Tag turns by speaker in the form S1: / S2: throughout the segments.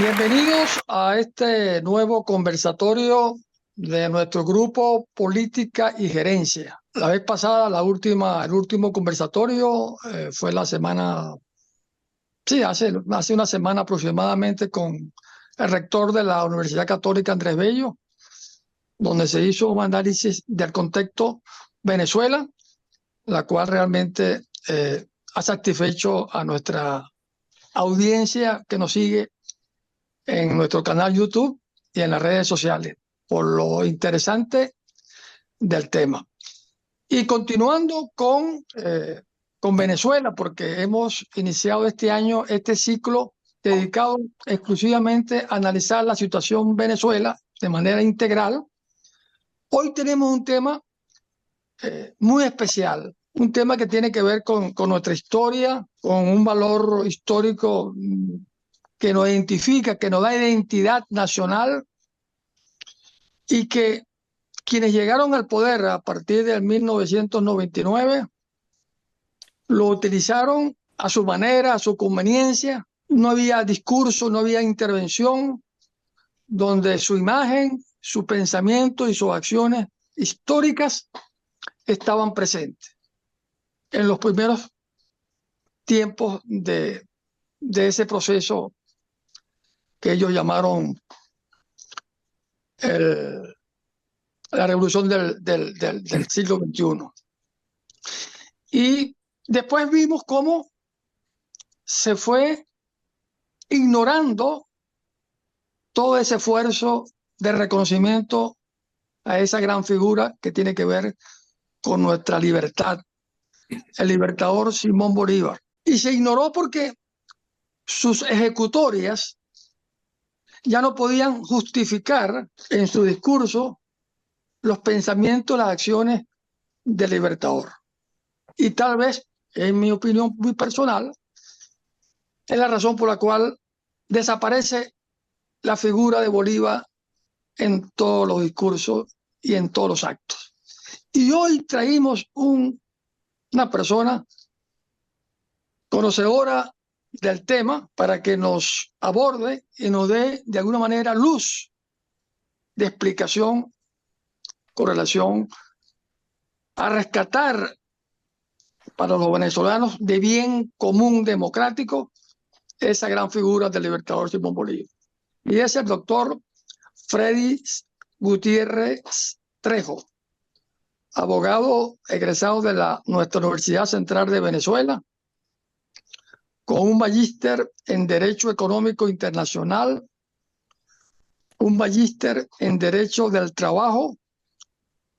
S1: Bienvenidos a este nuevo conversatorio de nuestro grupo Política y Gerencia. La vez pasada, el último conversatorio fue la semana, sí, hace una semana aproximadamente con el rector de la Universidad Católica Andrés Bello, donde se hizo un análisis del contexto Venezuela, la cual realmente ha satisfecho a nuestra audiencia que nos sigue en nuestro canal YouTube y en las redes sociales, por lo interesante del tema. Y continuando con Venezuela, porque hemos iniciado este año este ciclo dedicado exclusivamente a analizar la situación Venezuela de manera integral. Hoy tenemos un tema muy especial, un tema que tiene que ver con nuestra historia, con un valor histórico que nos identifica, que nos da identidad nacional, y que quienes llegaron al poder a partir del 1999 lo utilizaron a su manera, a su conveniencia. No había discurso, no había intervención, donde su imagen, su pensamiento y sus acciones históricas estaban presentes en los primeros tiempos de ese proceso que ellos llamaron la revolución del siglo XXI. Y después vimos cómo se fue ignorando todo ese esfuerzo de reconocimiento a esa gran figura que tiene que ver con nuestra libertad, el libertador Simón Bolívar. Y se ignoró porque sus ejecutorias ya no podían justificar en su discurso los pensamientos, las acciones del libertador. Y tal vez, en mi opinión muy personal, es la razón por la cual desaparece la figura de Bolívar en todos los discursos y en todos los actos. Y hoy traímos una persona conocedora del tema para que nos aborde y nos dé de alguna manera luz de explicación con relación a rescatar para los venezolanos de bien común democrático esa gran figura del libertador Simón Bolívar. Y es el doctor Freddy Gutiérrez Trejo, abogado egresado de nuestra Universidad Central de Venezuela, con un magíster en Derecho Económico Internacional, un magíster en Derecho del Trabajo,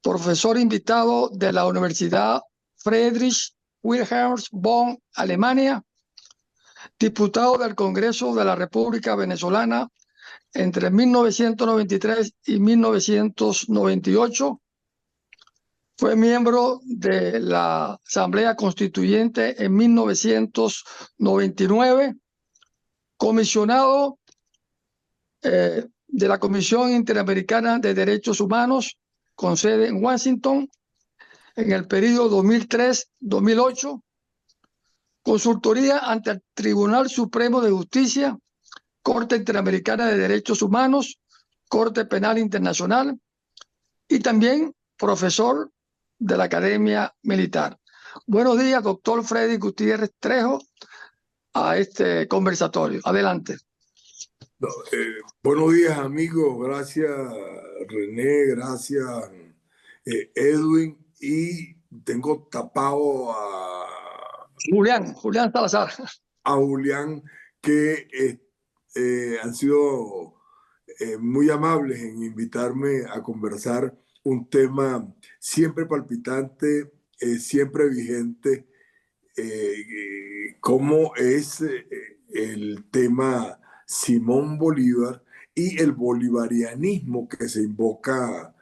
S1: profesor invitado de la Universidad Friedrich Wilhelm Bonn, Alemania, diputado del Congreso de la República Venezolana entre 1993 y 1998, fue miembro de la Asamblea Constituyente en 1999, comisionado de la Comisión Interamericana de Derechos Humanos con sede en Washington en el periodo 2003-2008, consultoría ante el Tribunal Supremo de Justicia, Corte Interamericana de Derechos Humanos, Corte Penal Internacional, y también profesor de la Academia Militar. Buenos días, doctor Freddy Gutiérrez Trejo, a este conversatorio. Adelante.
S2: Buenos días, amigos. Gracias, René. Gracias, Edwin. Y tengo tapado a
S1: Julián Salazar.
S2: A Julián, que han sido muy amables en invitarme a conversar un tema siempre palpitante, siempre vigente, como es el tema Simón Bolívar y el bolivarianismo que se invoca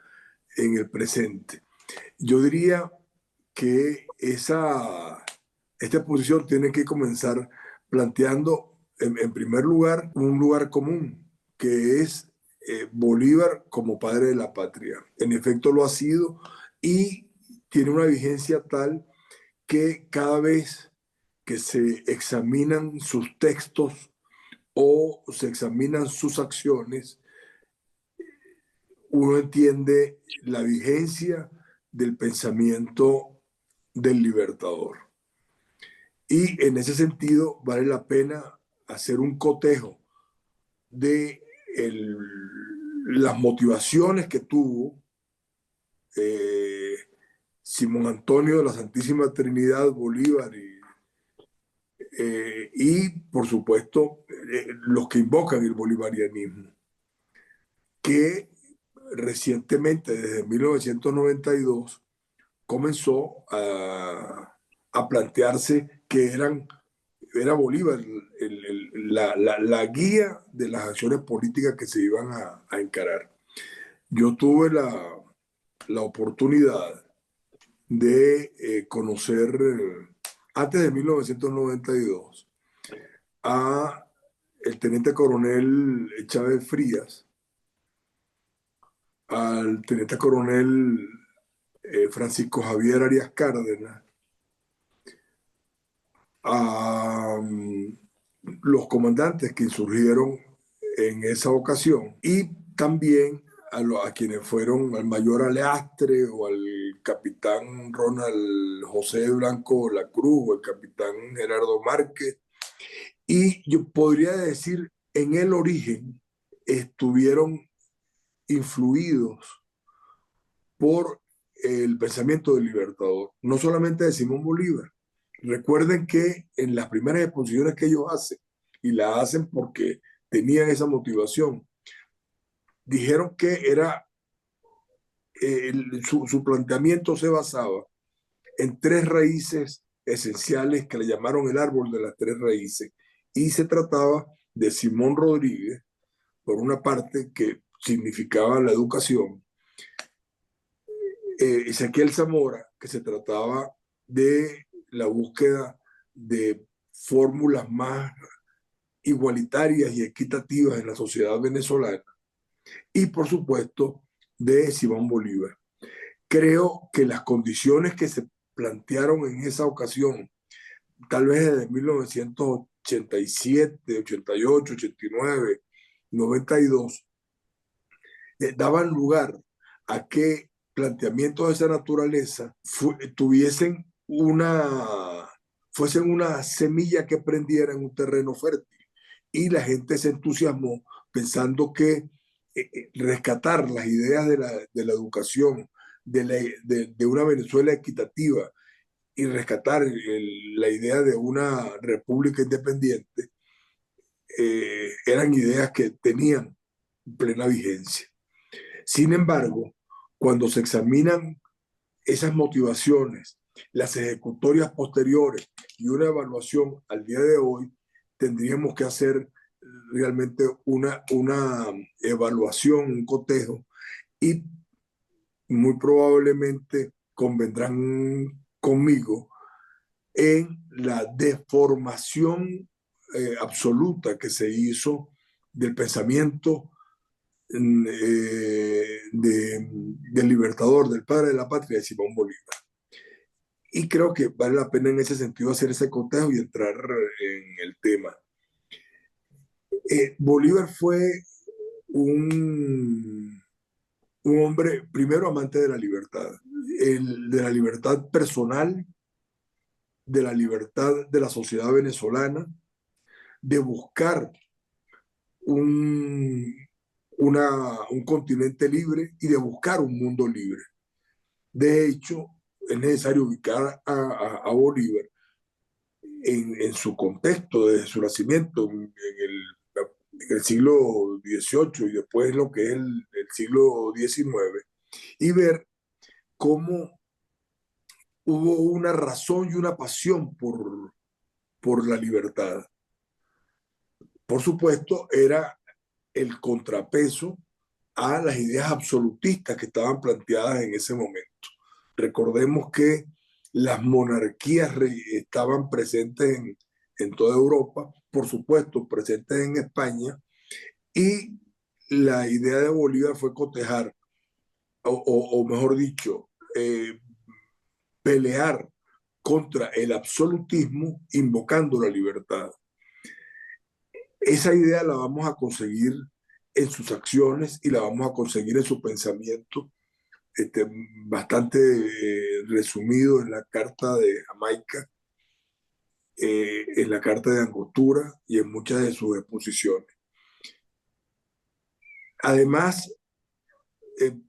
S2: en el presente. Yo diría que esta exposición tiene que comenzar planteando, en primer lugar, un lugar común, que es Bolívar como padre de la patria. En efecto lo ha sido y tiene una vigencia tal que cada vez que se examinan sus textos o se examinan sus acciones, uno entiende la vigencia del pensamiento del Libertador. Y en ese sentido vale la pena hacer un cotejo de las motivaciones que tuvo Simón Antonio de la Santísima Trinidad Bolívar y por supuesto, los que invocan el bolivarianismo, que recientemente, desde 1992, comenzó a plantearse que era Bolívar la guía de las acciones políticas que se iban a encarar. Yo tuve la oportunidad de conocer, antes de 1992, a el teniente coronel Chávez Frías, al teniente coronel Francisco Javier Arias Cárdenas, a los comandantes que insurgieron en esa ocasión y también a quienes fueron al mayor Aleastre o al capitán Ronald José Blanco La Cruz o el capitán Gerardo Márquez. Y yo podría decir, en el origen estuvieron influidos por el pensamiento del Libertador, no solamente de Simón Bolívar. Recuerden que en las primeras exposiciones que ellos hacen, y la hacen porque tenían esa motivación, dijeron que era su planteamiento se basaba en tres raíces esenciales que le llamaron el árbol de las tres raíces, y se trataba de Simón Rodríguez, por una parte, que significaba la educación, Ezequiel Zamora, que se trataba de la búsqueda de fórmulas más igualitarias y equitativas en la sociedad venezolana, y por supuesto de Simón Bolívar. Creo que las condiciones que se plantearon en esa ocasión, tal vez desde 1987, 88, 89, 92, daban lugar a que planteamientos de esa naturaleza fuesen una semilla que prendiera en un terreno fértil. Y la gente se entusiasmó pensando que rescatar las ideas de la educación, de una Venezuela equitativa y rescatar la idea de una república independiente eran ideas que tenían plena vigencia. Sin embargo, cuando se examinan esas motivaciones, las ejecutorias posteriores y una evaluación al día de hoy, tendríamos que hacer realmente una evaluación, un cotejo, y muy probablemente convendrán conmigo en la deformación absoluta que se hizo del pensamiento del Libertador, del padre de la patria, de Simón Bolívar. Y creo que vale la pena en ese sentido hacer ese cotejo y entrar en el tema. Bolívar fue un, un hombre, primero, amante de la libertad, de la libertad personal, de la libertad de la sociedad venezolana, de buscar un, un continente libre y de buscar un mundo libre. De hecho, es necesario ubicar a Bolívar en su contexto, desde su nacimiento en el siglo XVIII y después lo que es el siglo XIX, y ver cómo hubo una razón y una pasión por la libertad. Por supuesto, era el contrapeso a las ideas absolutistas que estaban planteadas en ese momento. Recordemos que las monarquías estaban presentes en toda Europa, por supuesto, presentes en España, y la idea de Bolívar fue cotejar, o mejor dicho, pelear contra el absolutismo invocando la libertad. Esa idea la vamos a conseguir en sus acciones y la vamos a conseguir en su pensamiento, este, bastante resumido en la Carta de Jamaica, en la Carta de Angostura y en muchas de sus exposiciones. Además,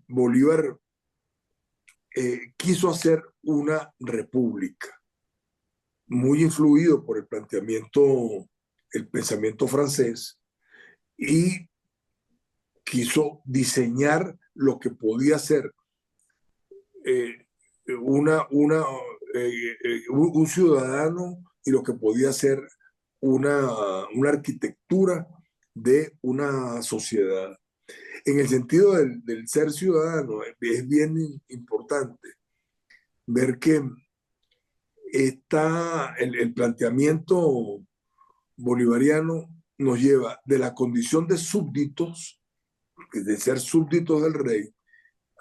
S2: Bolívar quiso hacer una república, muy influido por el pensamiento francés, y quiso diseñar lo que podía ser eh, un ciudadano y lo que podía ser una arquitectura de una sociedad. En el sentido del ser ciudadano, es bien importante ver que el planteamiento bolivariano nos lleva de la condición de súbditos, de ser súbditos del rey,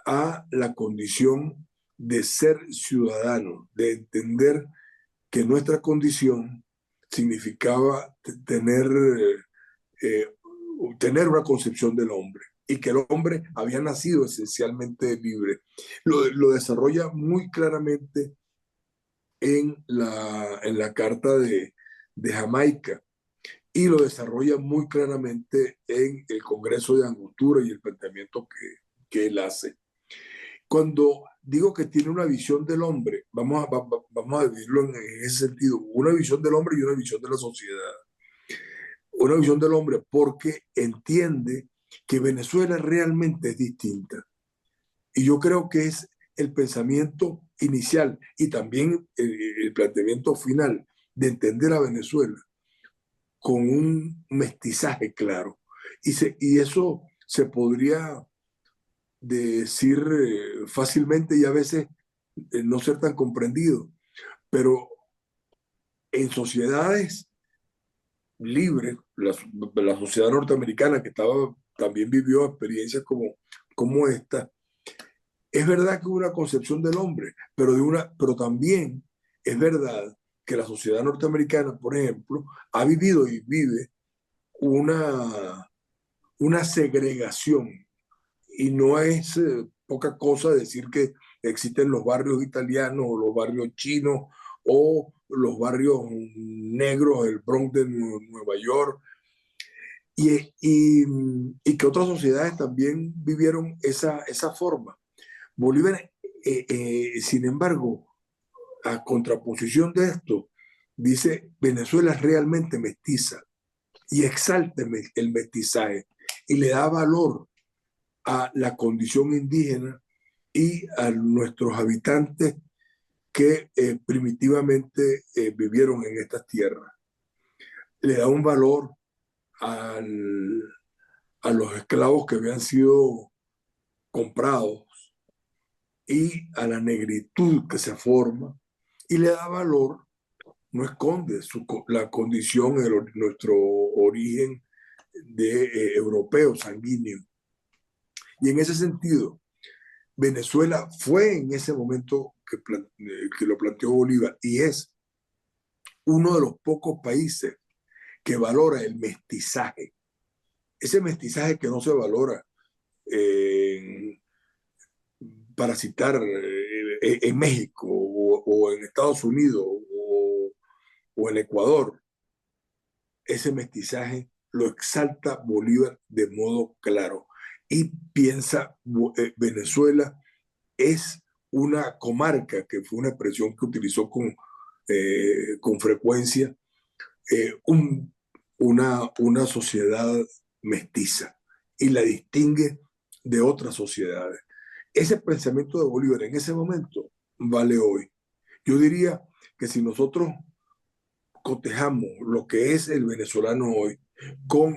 S2: a la condición de ser ciudadanos, de entender que nuestra condición significaba eh, tener una concepción del hombre y que el hombre había nacido esencialmente libre. Lo desarrolla muy claramente en la Carta de Jamaica y lo desarrolla muy claramente en el Congreso de Angostura y el planteamiento que él hace. Cuando digo que tiene una visión del hombre, vamos a dividirlo en ese sentido, una visión del hombre y una visión de la sociedad. Una visión del hombre porque entiende que Venezuela realmente es distinta. Y yo creo que es el pensamiento inicial y también el planteamiento final de entender a Venezuela con un mestizaje claro. Y eso se podría decir fácilmente y a veces no ser tan comprendido, pero en sociedades libres, la sociedad norteamericana que también vivió experiencias como esta, es verdad que hubo una concepción del hombre, pero también es verdad que la sociedad norteamericana, por ejemplo, ha vivido y vive una segregación. Y no es poca cosa decir que existen los barrios italianos o los barrios chinos o los barrios negros del Bronx de Nueva York y que otras sociedades también vivieron esa forma. Bolívar, sin embargo, a contraposición de esto, dice Venezuela es realmente mestiza y exalta el mestizaje y le da valor a la condición indígena y a nuestros habitantes que primitivamente vivieron en estas tierras. Le da un valor al, a los esclavos que habían sido comprados y a la negritud que se forma y le da valor, no esconde la condición, nuestro origen de europeo sanguíneo. Y en ese sentido, Venezuela fue en ese momento que lo planteó Bolívar y es uno de los pocos países que valora el mestizaje. Ese mestizaje que no se valora en, para citar en México o en Estados Unidos o en Ecuador, ese mestizaje lo exalta Bolívar de modo claro y piensa Venezuela es una comarca, que fue una expresión que utilizó con frecuencia, un, una sociedad mestiza y la distingue de otras sociedades. Ese pensamiento de Bolívar en ese momento vale hoy. Yo diría que si nosotros cotejamos lo que es el venezolano hoy con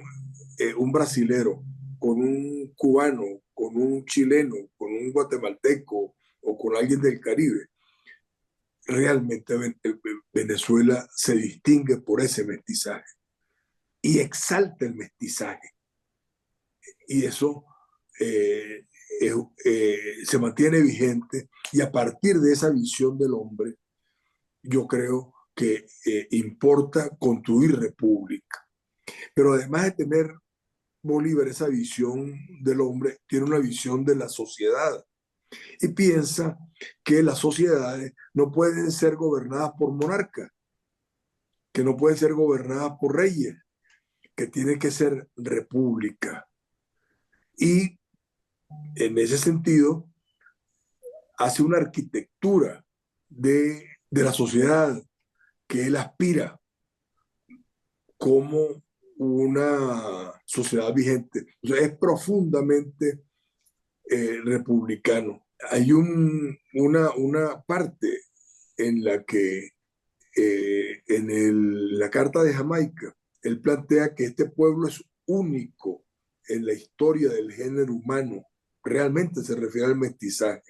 S2: un brasilero, con un cubano, con un chileno, con un guatemalteco o con alguien del Caribe, realmente Venezuela se distingue por ese mestizaje y exalta el mestizaje. Y eso eh, se mantiene vigente y a partir de esa visión del hombre, yo creo que importa construir república. Pero además de tener Bolívar esa visión del hombre, tiene una visión de la sociedad y piensa que las sociedades no pueden ser gobernadas por monarcas, que no pueden ser gobernadas por reyes, que tiene que ser república. Y en ese sentido hace una arquitectura de la sociedad que él aspira como una sociedad vigente. O sea, es profundamente republicano. Hay una parte en la que la Carta de Jamaica, él plantea que este pueblo es único en la historia del género humano. Realmente se refiere al mestizaje.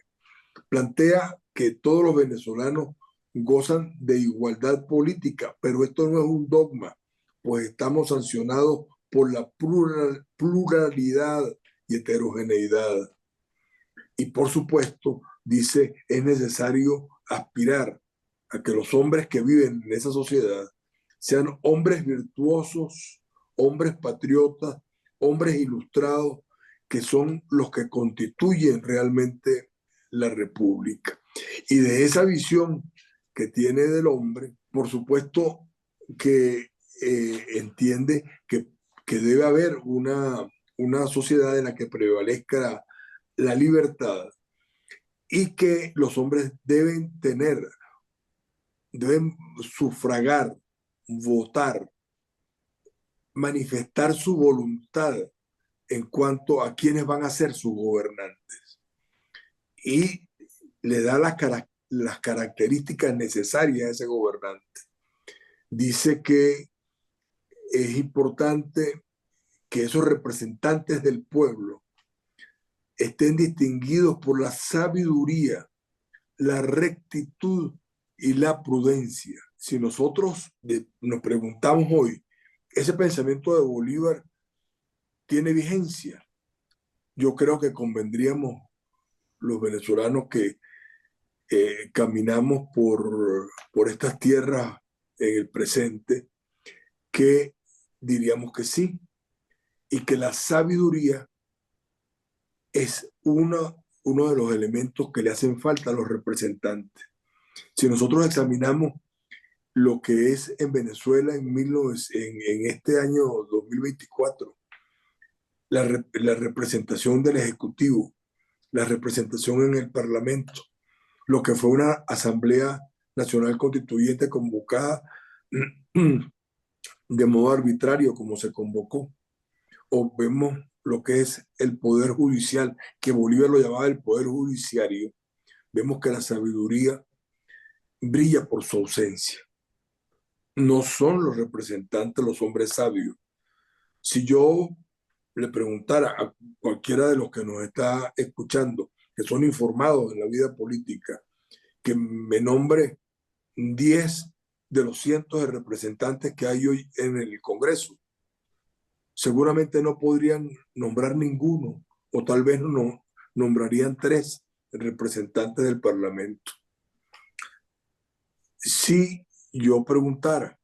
S2: Plantea que todos los venezolanos gozan de igualdad política, pero esto no es un dogma, pues estamos sancionados por la pluralidad y heterogeneidad. Y por supuesto, dice, es necesario aspirar a que los hombres que viven en esa sociedad sean hombres virtuosos, hombres patriotas, hombres ilustrados, que son los que constituyen realmente la república. Y de esa visión que tiene del hombre, por supuesto que entiende que debe haber una sociedad en la que prevalezca la libertad y que los hombres deben sufragar, votar, manifestar su voluntad en cuanto a quiénes van a ser sus gobernantes. Y le da las características necesarias a ese gobernante. Dice que es importante que esos representantes del pueblo estén distinguidos por la sabiduría, la rectitud y la prudencia. Si nosotros nos preguntamos hoy, ¿ese pensamiento de Bolívar tiene vigencia? Yo creo que convendríamos los venezolanos que caminamos por estas tierras en el presente, que diríamos que sí, y que la sabiduría es uno de los elementos que le hacen falta a los representantes. Si nosotros examinamos lo que es en Venezuela en este año 2024, la representación del Ejecutivo, la representación en el Parlamento, lo que fue una Asamblea Nacional Constituyente convocada de modo arbitrario como se convocó, o vemos lo que es el Poder Judicial, que Bolívar lo llamaba el Poder Judiciario, vemos que la sabiduría brilla por su ausencia. No son los representantes los hombres sabios. Si yo le preguntara a cualquiera de los que nos está escuchando, que son informados en la vida política, que me nombre 10 de los cientos de representantes que hay hoy en el Congreso, seguramente no podrían nombrar ninguno, o tal vez no nombrarían 3 representantes del Parlamento. Si yo preguntara,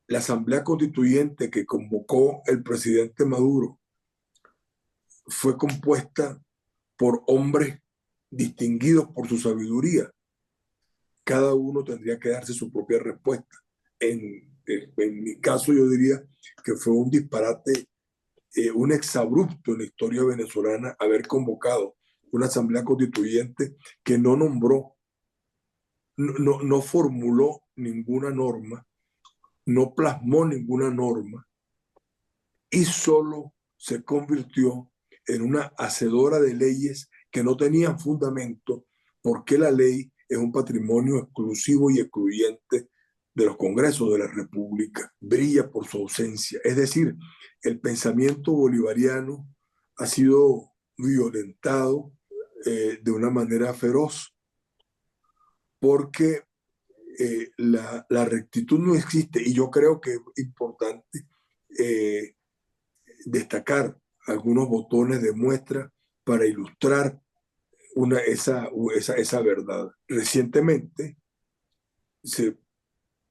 S2: la Asamblea Constituyente que convocó el presidente Maduro fue compuesta por hombres distinguidos por su sabiduría. Cada uno tendría que darse su propia respuesta. En mi caso, yo diría que fue un disparate, un exabrupto en la historia venezolana haber convocado una asamblea constituyente que no nombró, no formuló ninguna norma, no plasmó ninguna norma y solo se convirtió en una hacedora de leyes que no tenían fundamento, porque la ley es un patrimonio exclusivo y excluyente de los congresos de la República. Brilla por su ausencia. Es decir, el pensamiento bolivariano ha sido violentado de una manera feroz, porque la rectitud no existe, y yo creo que es importante destacar algunos botones de muestra para ilustrar esa verdad. Recientemente se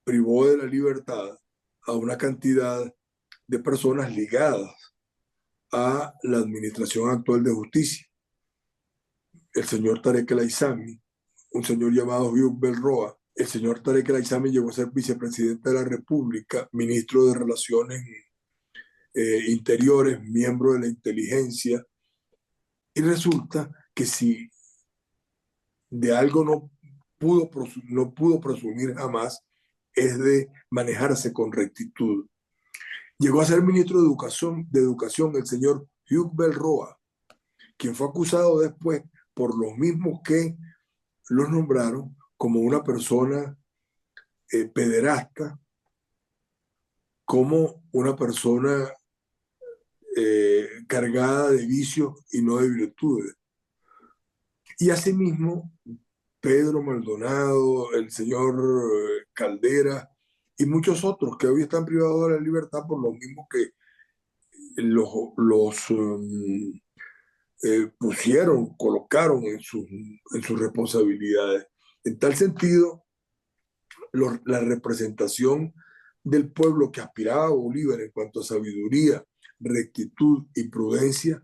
S2: privó de la libertad a una cantidad de personas ligadas a la administración actual de justicia. El señor Tarek El Aissami, un señor llamado Hugh Belroa. El señor Tarek El Aissami llegó a ser vicepresidente de la República, ministro de Relaciones Interiores, miembro de la inteligencia. Y resulta que si de algo no pudo presumir jamás, es de manejarse con rectitud. Llegó a ser ministro de Educación el señor Hugh Belroa, quien fue acusado después por los mismos que los nombraron como una persona pederasta, como una persona cargada de vicios y no de virtudes. Y asimismo, Pedro Maldonado, el señor Caldera y muchos otros que hoy están privados de la libertad por lo mismo que los colocaron en sus responsabilidades. En tal sentido, la representación del pueblo que aspiraba a Bolívar en cuanto a sabiduría, rectitud y prudencia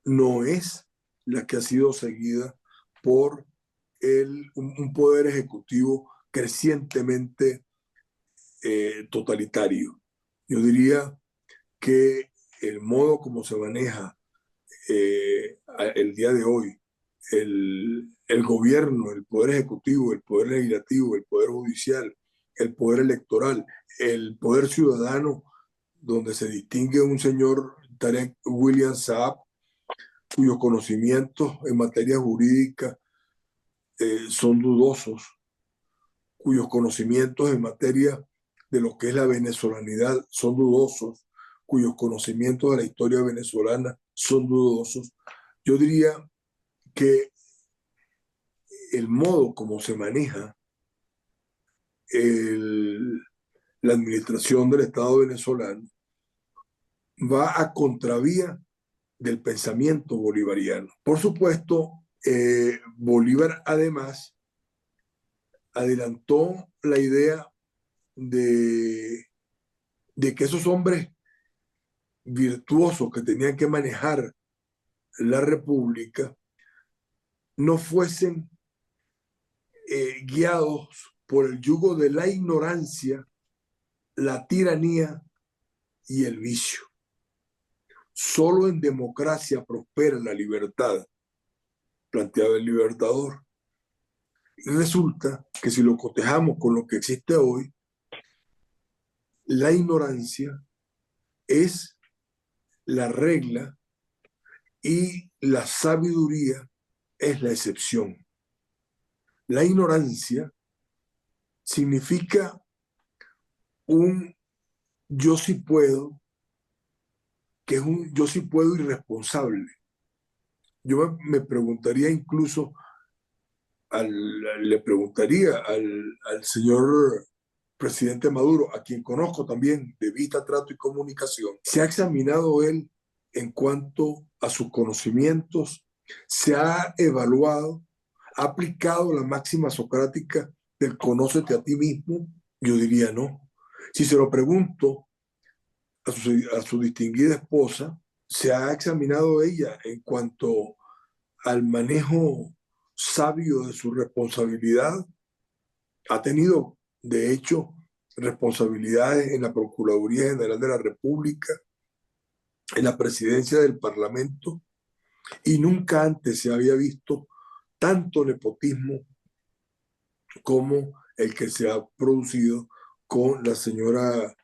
S2: no es la que ha sido seguida por un poder ejecutivo crecientemente totalitario. Yo diría que el modo como se maneja el día de hoy el gobierno, el poder ejecutivo, el poder legislativo, el poder judicial, el poder electoral, el poder ciudadano, donde se distingue un señor Tarek William Saab, cuyos conocimientos en materia jurídica son dudosos, cuyos conocimientos en materia de lo que es la venezolanidad son dudosos, cuyos conocimientos de la historia venezolana son dudosos. Yo diría que el modo como se maneja la administración del Estado venezolano va a contravía del pensamiento bolivariano. Por supuesto, Bolívar además adelantó la idea de que esos hombres virtuosos que tenían que manejar la República no fuesen guiados por el yugo de la ignorancia, la tiranía y el vicio. Solo en democracia prospera la libertad, planteaba el Libertador. Y resulta que si lo cotejamos con lo que existe hoy, la ignorancia es la regla y la sabiduría es la excepción. La ignorancia significa un yo sí puedo, que es un yo sí puedo irresponsable. Yo me preguntaría incluso, le preguntaría al señor presidente Maduro, a quien conozco también de vista, trato y comunicación, ¿se ha examinado él en cuanto a sus conocimientos? ¿Se ha evaluado? ¿Ha aplicado la máxima socrática del conócete a ti mismo? Yo diría no. Si se lo pregunto a su distinguida esposa, ¿se ha examinado ella en cuanto al manejo sabio de su responsabilidad? Ha tenido, de hecho, responsabilidades en la Procuraduría General de la República, en la presidencia del Parlamento, y nunca antes se había visto tanto nepotismo como el que se ha producido con la señora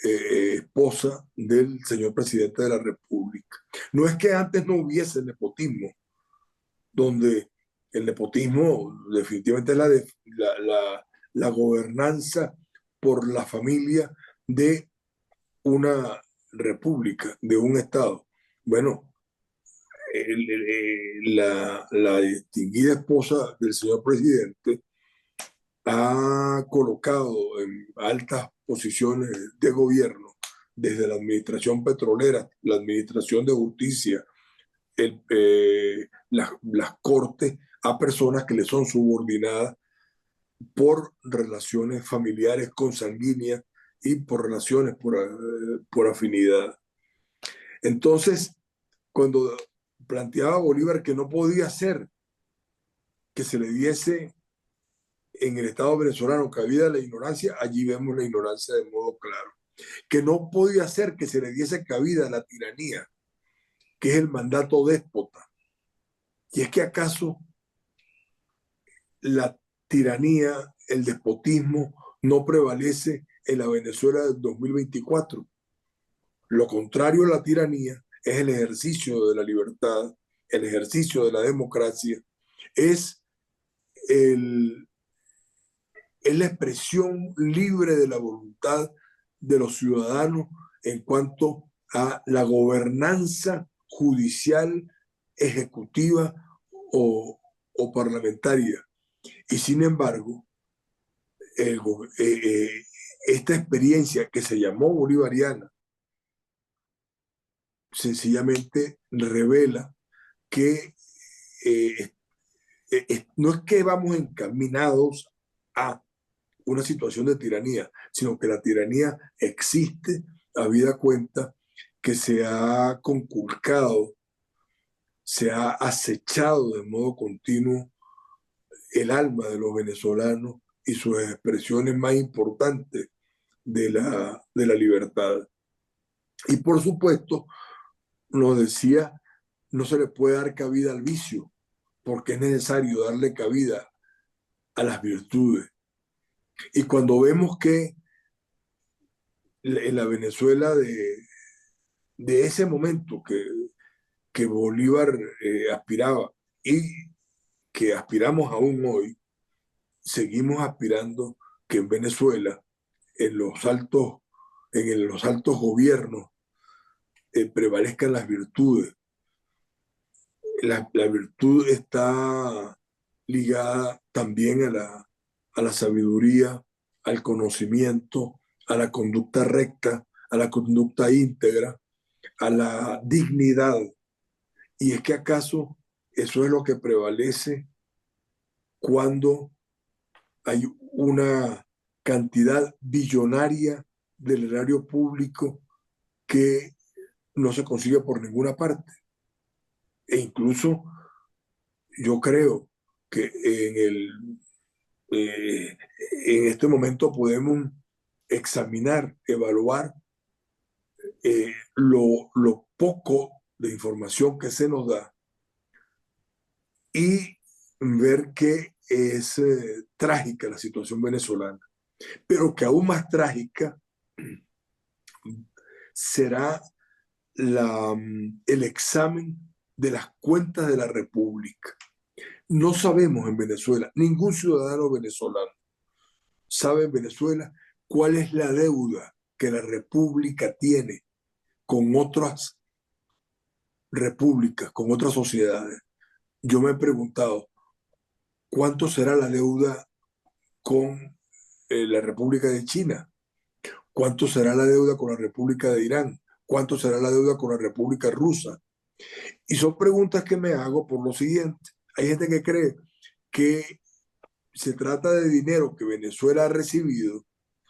S2: esposa del señor presidente de la República. No es que antes no hubiese nepotismo, donde el nepotismo definitivamente es la gobernanza por la familia de una república, de un Estado. Bueno, la distinguida esposa del señor presidente ha colocado en altas posiciones de gobierno, desde la administración petrolera, la administración de justicia, las cortes, a personas que le son subordinadas por relaciones familiares consanguíneas y por relaciones, por afinidad. Entonces, cuando planteaba Bolívar que no podía ser que se le diese en el Estado venezolano cabida a la ignorancia, allí vemos la ignorancia de modo claro. Que no podía ser que se le diese cabida a la tiranía, que es el mandato déspota. Y es que acaso la tiranía, el despotismo, no prevalece en la Venezuela del 2024. Lo contrario a la tiranía es el ejercicio de la libertad, el ejercicio de la democracia, es, el, es la expresión libre de la voluntad de los ciudadanos en cuanto a la gobernanza judicial, ejecutiva o parlamentaria. Y sin embargo, el, esta experiencia que se llamó bolivariana sencillamente revela que no es que vamos encaminados a una situación de tiranía, sino que la tiranía existe, habida cuenta que se ha conculcado, se ha acechado de modo continuo el alma de los venezolanos y sus expresiones más importantes de la libertad. Y por supuesto, nos decía, no se le puede dar cabida al vicio, porque es necesario darle cabida a las virtudes. Y cuando vemos que en la Venezuela de ese momento que Bolívar aspiraba y que aspiramos aún hoy, seguimos aspirando que en Venezuela, en los altos gobiernos, prevalezcan las virtudes. La virtud está ligada también a la sabiduría, al conocimiento, a la conducta recta, a la conducta íntegra, a la dignidad. Y es que acaso eso es lo que prevalece cuando hay una cantidad billonaria del erario público que no se consigue por ninguna parte. E incluso yo creo que en este momento podemos examinar, evaluar lo poco de información que se nos da y ver que es trágica la situación venezolana, pero que aún más trágica será el examen de las cuentas de la República. No sabemos en Venezuela, ningún ciudadano venezolano sabe en Venezuela cuál es la deuda que la República tiene con otras repúblicas, con otras sociedades. Yo me he preguntado, ¿cuánto será la deuda con la República de China? ¿Cuánto será la deuda con la República de Irán? ¿Cuánto será la deuda con la República Rusa? Y son preguntas que me hago por lo siguiente. Hay gente que cree que se trata de dinero que Venezuela ha recibido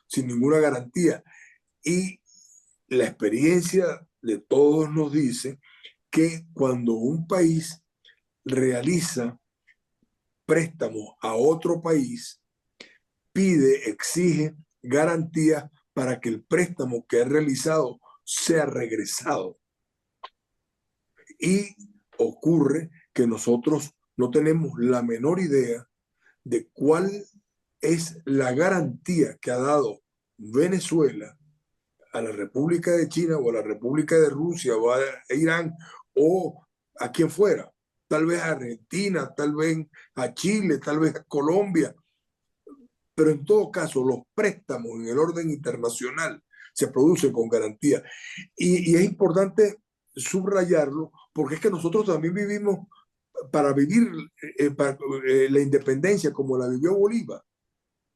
S2: sin ninguna garantía. Y la experiencia de todos nos dice que cuando un país realiza préstamos a otro país, pide, exige garantías para que el préstamo que ha realizado sea regresado. Y ocurre que nosotros no tenemos la menor idea de cuál es la garantía que ha dado Venezuela a la República de China o a la República de Rusia o a Irán o a quien fuera, tal vez a Argentina, tal vez a Chile, tal vez a Colombia, pero en todo caso los préstamos en el orden internacional se producen con garantía. Y es importante subrayarlo porque es que nosotros también vivimos para vivir la independencia como la vivió Bolívar.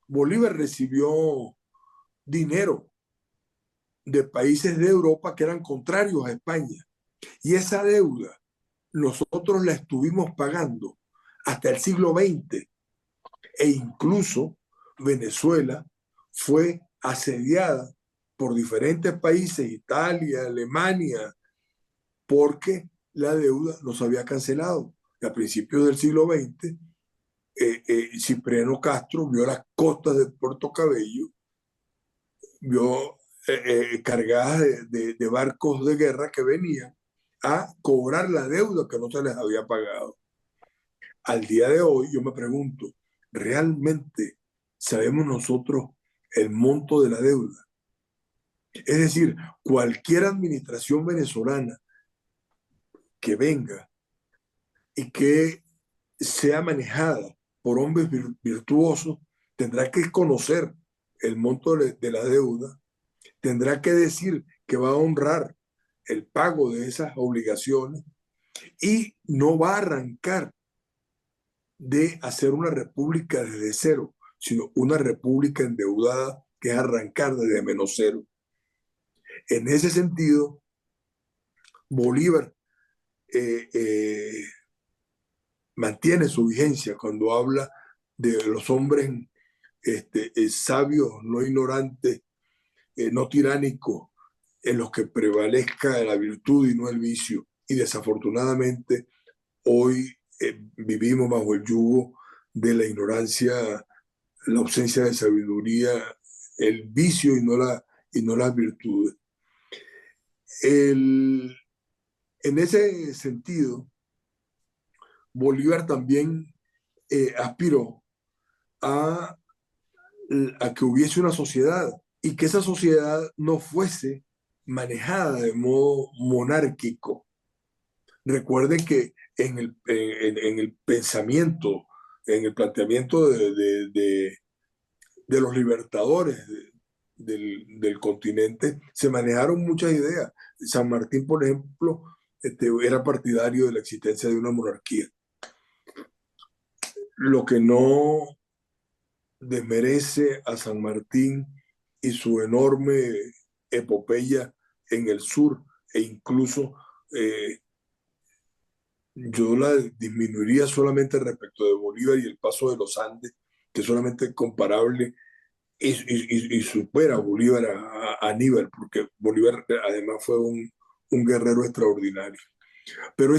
S2: Bolívar recibió dinero de países de Europa que eran contrarios a España. Y esa deuda nosotros la estuvimos pagando hasta el siglo XX. E incluso Venezuela fue asediada por diferentes países, Italia, Alemania, porque la deuda no se había cancelado. A principios del siglo XX, Cipriano Castro vio las costas de Puerto Cabello, vio cargadas de barcos de guerra que venían a cobrar la deuda que no se les había pagado. Al día de hoy yo me pregunto, ¿realmente sabemos nosotros el monto de la deuda? Es decir, cualquier administración venezolana que venga y que sea manejada por hombres virtuosos tendrá que conocer el monto de la deuda, tendrá que decir que va a honrar el pago de esas obligaciones y no va a arrancar de hacer una república desde cero, sino una república endeudada que es arrancar desde menos cero. En ese sentido, Bolívar eh, eh, mantiene su vigencia cuando habla de los hombres sabios, no ignorantes, no tiránicos, en los que prevalezca la virtud y no el vicio. Y desafortunadamente hoy vivimos bajo el yugo de la ignorancia, la ausencia de sabiduría, el vicio y no las virtudes. En ese sentido, Bolívar también aspiró a, a que hubiese una sociedad y que esa sociedad no fuese manejada de modo monárquico. Recuerden que en el pensamiento, en el planteamiento de los libertadores del continente, se manejaron muchas ideas. San Martín, por ejemplo, era partidario de la existencia de una monarquía. Lo que no desmerece a San Martín y su enorme epopeya en el sur, e incluso yo la disminuiría solamente respecto de Bolívar y el paso de los Andes, que es solamente comparable y supera a Bolívar a nivel, porque Bolívar además fue un guerrero extraordinario. Pero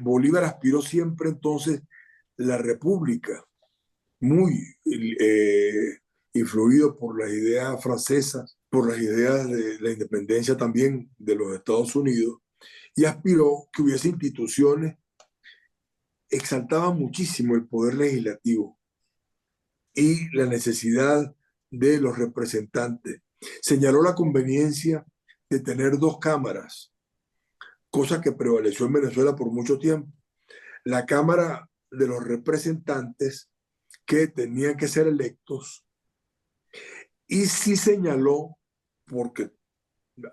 S2: Bolívar aspiró siempre entonces la república, muy influido por las ideas francesas, por las ideas de la independencia también de los Estados Unidos, y aspiró que hubiese instituciones, exaltaba muchísimo el poder legislativo y la necesidad de los representantes. Señaló la conveniencia de tener dos cámaras, cosa que prevaleció en Venezuela por mucho tiempo. La Cámara de los Representantes, que tenían que ser electos, y sí señaló, porque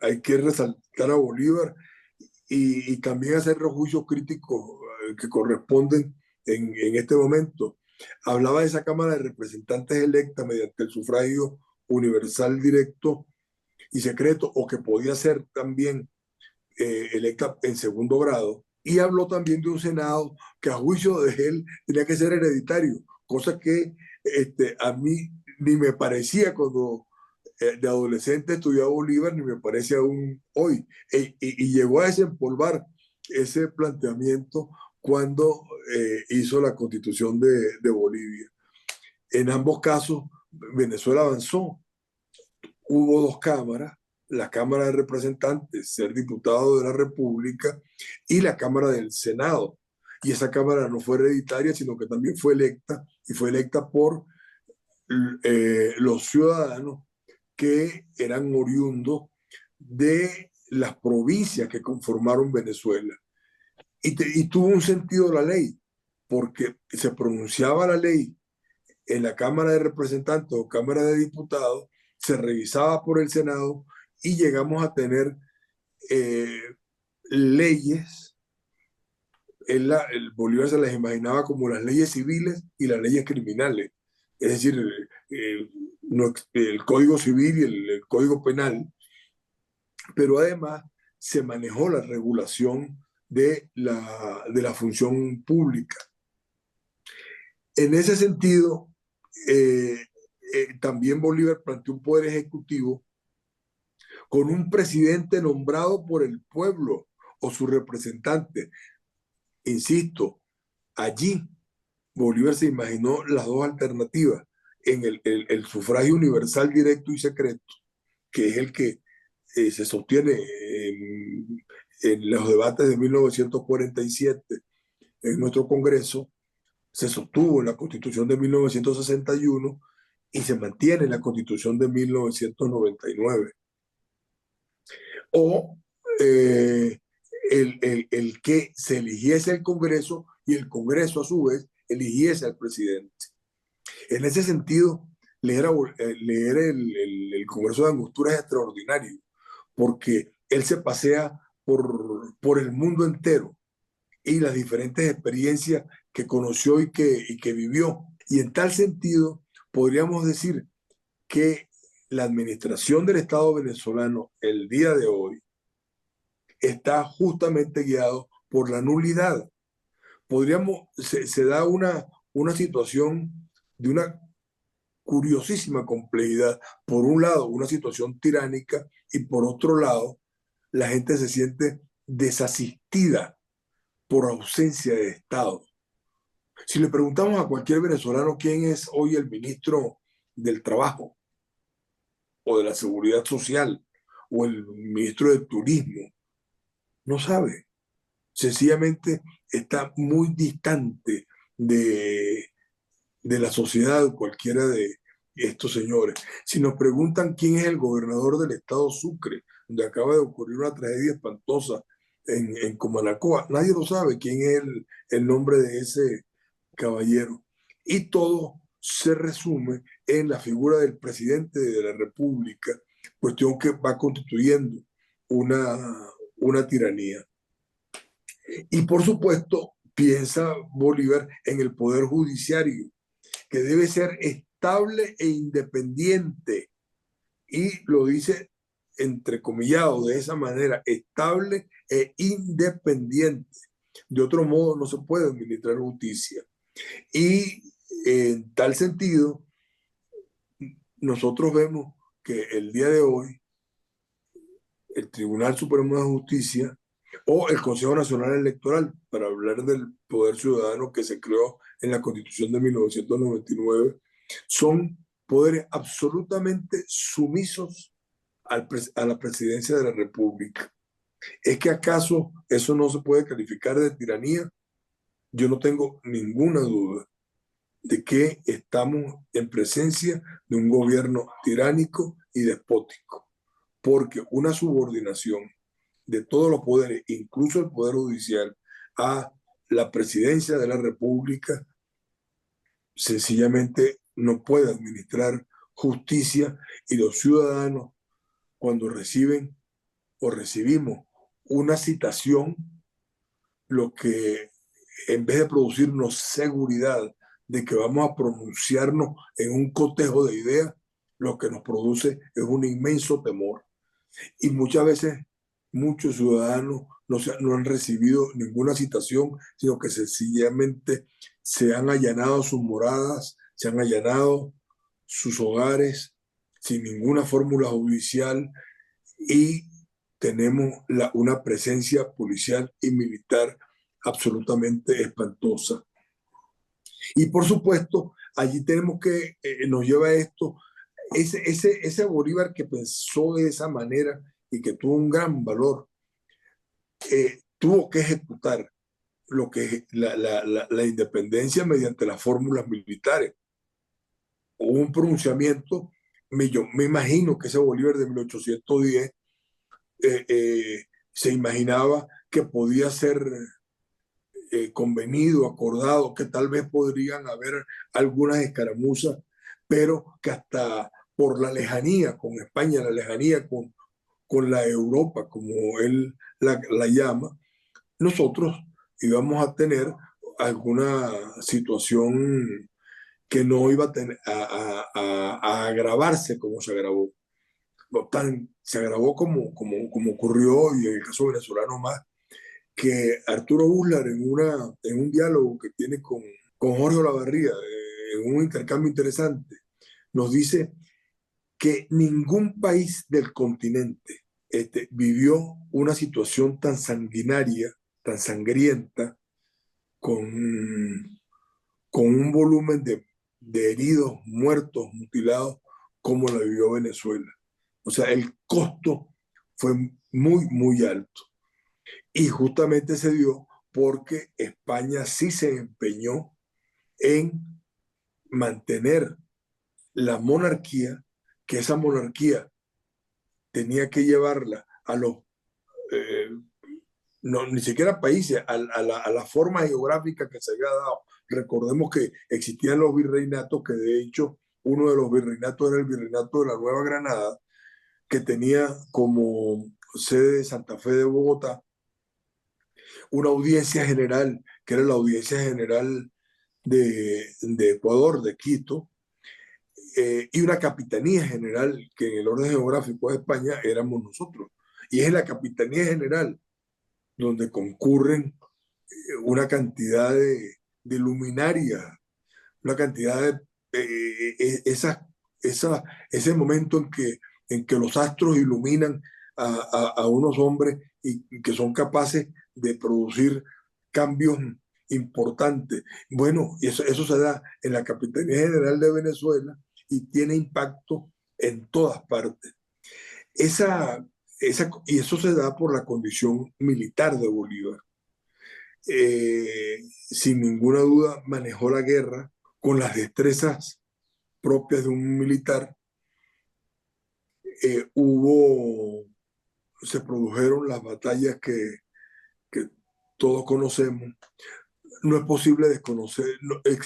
S2: hay que resaltar a Bolívar y también hacer los juicios críticos que corresponden en este momento. Hablaba de esa Cámara de Representantes electa mediante el sufragio universal directo y secreto, o que podía ser también electa en segundo grado, y habló también de un Senado que a juicio de él tenía que ser hereditario, cosa que a mí ni me parecía cuando de adolescente estudiaba Bolívar, ni me parece aún hoy. Y llegó a desempolvar ese planteamiento cuando hizo la constitución de Bolivia. En ambos casos, Venezuela avanzó. Hubo dos cámaras, la Cámara de Representantes, ser diputado de la República, y la Cámara del Senado. Y esa Cámara no fue hereditaria, sino que también fue electa, y fue electa por los ciudadanos que eran oriundos de las provincias que conformaron Venezuela. Y tuvo un sentido la ley, porque se pronunciaba la ley en la Cámara de Representantes o Cámara de Diputados, se revisaba por el Senado y llegamos a tener eh, leyes. El Bolívar se las imaginaba como las leyes civiles y las leyes criminales. Es decir, el Código Civil y el Código Penal, pero además se manejó la regulación de la función pública. En ese sentido, también Bolívar planteó un poder ejecutivo con un presidente nombrado por el pueblo o su representante. Insisto, allí Bolívar se imaginó las dos alternativas en el sufragio universal directo y secreto, que es el que se sostiene en los debates de 1947 en nuestro Congreso, se sostuvo en la Constitución de 1961 y se mantiene en la Constitución de 1999. O el que se eligiese el Congreso y el Congreso a su vez eligiese al presidente. En ese sentido, leer el Congreso de Angostura es extraordinario, porque él se pasea por el mundo entero y las diferentes experiencias que conoció y que vivió. Y en tal sentido, podríamos decir que la administración del Estado venezolano el día de hoy está justamente guiado por la nulidad. Se da una situación de una curiosísima complejidad. Por un lado, una situación tiránica y por otro lado, la gente se siente desasistida por ausencia de Estado. Si le preguntamos a cualquier venezolano quién es hoy el ministro del Trabajo o de la Seguridad Social o el ministro del Turismo, no sabe. Sencillamente está muy distante de la sociedad cualquiera de estos señores. Si nos preguntan quién es el gobernador del estado Sucre, donde acaba de ocurrir una tragedia espantosa en Comanacoa, nadie lo sabe quién es el nombre de ese caballero. Y todo se resume en la figura del presidente de la República, cuestión que va constituyendo una tiranía. Y por supuesto, piensa Bolívar en el poder judiciario, que debe ser estable e independiente. Y lo dice entrecomillado de esa manera, estable e independiente. De otro modo no se puede administrar justicia. Y en tal sentido, nosotros vemos que el día de hoy el Tribunal Supremo de Justicia o el Consejo Nacional Electoral, para hablar del poder ciudadano que se creó en la Constitución de 1999, son poderes absolutamente sumisos a la presidencia de la República. ¿Es que acaso eso no se puede calificar de tiranía? Yo no tengo ninguna duda de que estamos en presencia de un gobierno tiránico y despótico, porque una subordinación de todos los poderes, incluso el Poder Judicial, a la presidencia de la República, sencillamente no puede administrar justicia y los ciudadanos cuando reciben o recibimos una citación, lo que en vez de producirnos seguridad de que vamos a pronunciarnos en un cotejo de ideas, lo que nos produce es un inmenso temor. Y muchas veces muchos ciudadanos no han recibido ninguna citación, sino que sencillamente se han allanado sus moradas, se han allanado sus hogares sin ninguna fórmula judicial y tenemos una presencia policial y militar absolutamente espantosa. Y por supuesto, allí tenemos que, nos lleva a esto, ese Bolívar que pensó de esa manera y que tuvo un gran valor, tuvo que ejecutar lo que es la independencia mediante las fórmulas militares. Hubo un pronunciamiento, yo me imagino que ese Bolívar de 1810 se imaginaba que podía ser convenido, acordado, que tal vez podrían haber algunas escaramuzas, pero que hasta por la lejanía con España, la lejanía con la Europa, como él la llama, nosotros íbamos a tener alguna situación que no iba a agravarse como se agravó. Se agravó como ocurrió, y en el caso venezolano más, que Arturo Uslar en un diálogo que tiene con Jorge Olavarría, en un intercambio interesante, nos dice que ningún país del continente vivió una situación tan sanguinaria, tan sangrienta, con, con un volumen de heridos, muertos, mutilados, como la vivió Venezuela. O sea, el costo fue muy, muy alto. Y justamente se dio porque España sí se empeñó en mantener la monarquía, que esa monarquía tenía que llevarla a los, eh, no, ni siquiera países, a la forma geográfica que se había dado. Recordemos que existían los virreinatos, que de hecho uno de los virreinatos era el virreinato de la Nueva Granada, que tenía como sede de Santa Fe de Bogotá una audiencia general, que era la audiencia general de Ecuador, de Quito, y una capitanía general, que en el orden geográfico de España éramos nosotros. Y es en la capitanía general donde concurren una cantidad de luminarias, una cantidad de ese momento en que los astros iluminan a unos hombres y que son capaces de producir cambios importantes. Bueno, eso se da en la Capitanía General de Venezuela y tiene impacto en todas partes. Y eso se da por la condición militar de Bolívar. Sin ninguna duda manejó la guerra con las destrezas propias de un militar. Se produjeron las batallas que todos conocemos. No es posible desconocer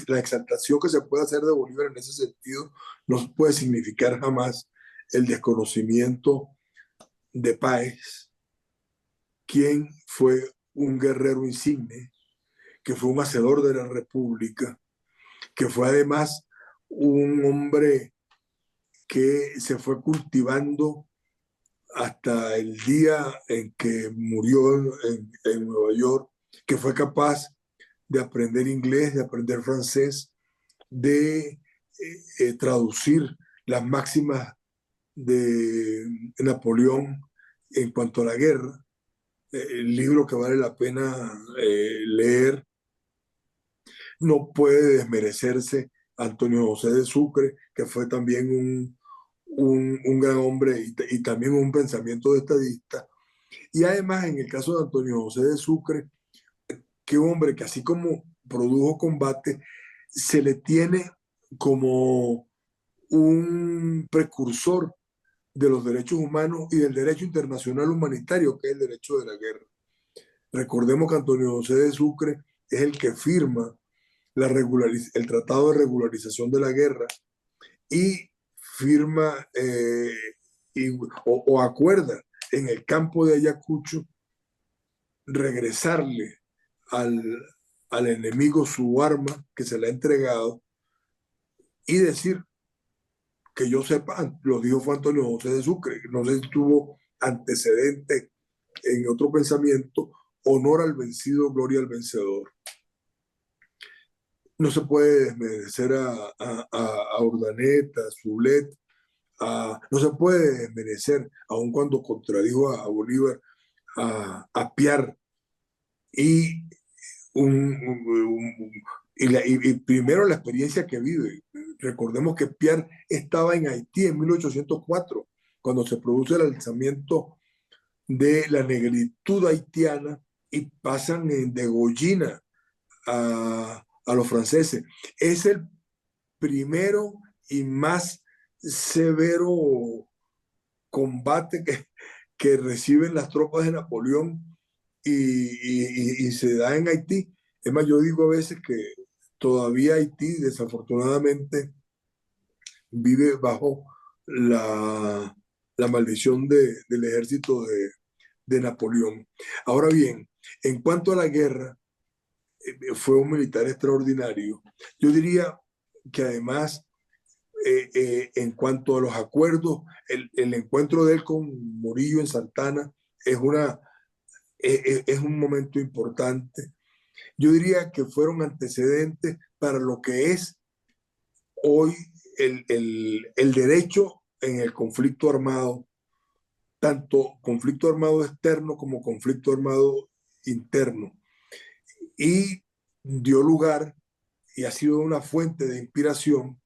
S2: la exaltación que se puede hacer de Bolívar en ese sentido, no puede significar jamás el desconocimiento de Páez, quien fue un guerrero insigne, que fue un hacedor de la República, que fue además un hombre que se fue cultivando hasta el día en que murió en Nueva York, que fue capaz de aprender inglés, de aprender francés, de traducir las máximas de Napoleón en cuanto a la guerra, el libro que vale la pena leer. No puede desmerecerse Antonio José de Sucre, que fue también un gran hombre y también un pensamiento de estadista. Y además, en el caso de Antonio José de Sucre, que un hombre que así como produjo combate, se le tiene como un precursor de los derechos humanos y del derecho internacional humanitario, que es el derecho de la guerra. Recordemos que Antonio José de Sucre es el que firma el Tratado de Regularización de la Guerra y firma o acuerda en el campo de Ayacucho regresarle al, al enemigo su arma que se le ha entregado y decir que yo sepa, lo dijo fue Antonio José de Sucre, no sé si tuvo antecedente en otro pensamiento, honor al vencido, gloria al vencedor. No se puede desmerecer a Urdaneta, a Zulet, no se puede desmerecer, aun cuando contradijo a Bolívar, a Piar y, y primero la experiencia que vive. Recordemos que Piar estaba en Haití en 1804, cuando se produce el alzamiento de la negritud haitiana y pasan de Goyina a los franceses. Es el primero y más severo combate que reciben las tropas de Napoleón y se da en Haití. Es más, yo digo a veces que todavía Haití, desafortunadamente, vive bajo la maldición del ejército de Napoleón. Ahora bien, en cuanto a la guerra, fue un militar extraordinario. Yo diría que además, en cuanto a los acuerdos, el encuentro de él con Murillo en Santana es, es un momento importante. Yo diría que fueron antecedentes para lo que es hoy el derecho en el conflicto armado, tanto conflicto armado externo como conflicto armado interno, y dio lugar y ha sido una fuente de inspiración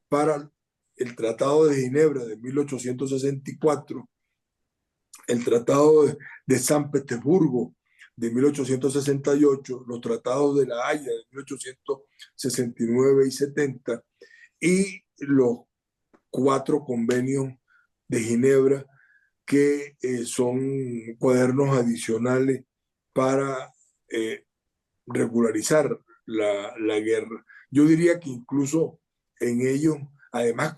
S2: para el Tratado de Ginebra de 1864, el Tratado de San Petersburgo de 1868, los tratados de La Haya de 1869 y 70 y los 4 convenios de Ginebra que son cuadernos adicionales para regularizar la guerra. Yo diría que incluso en ellos, además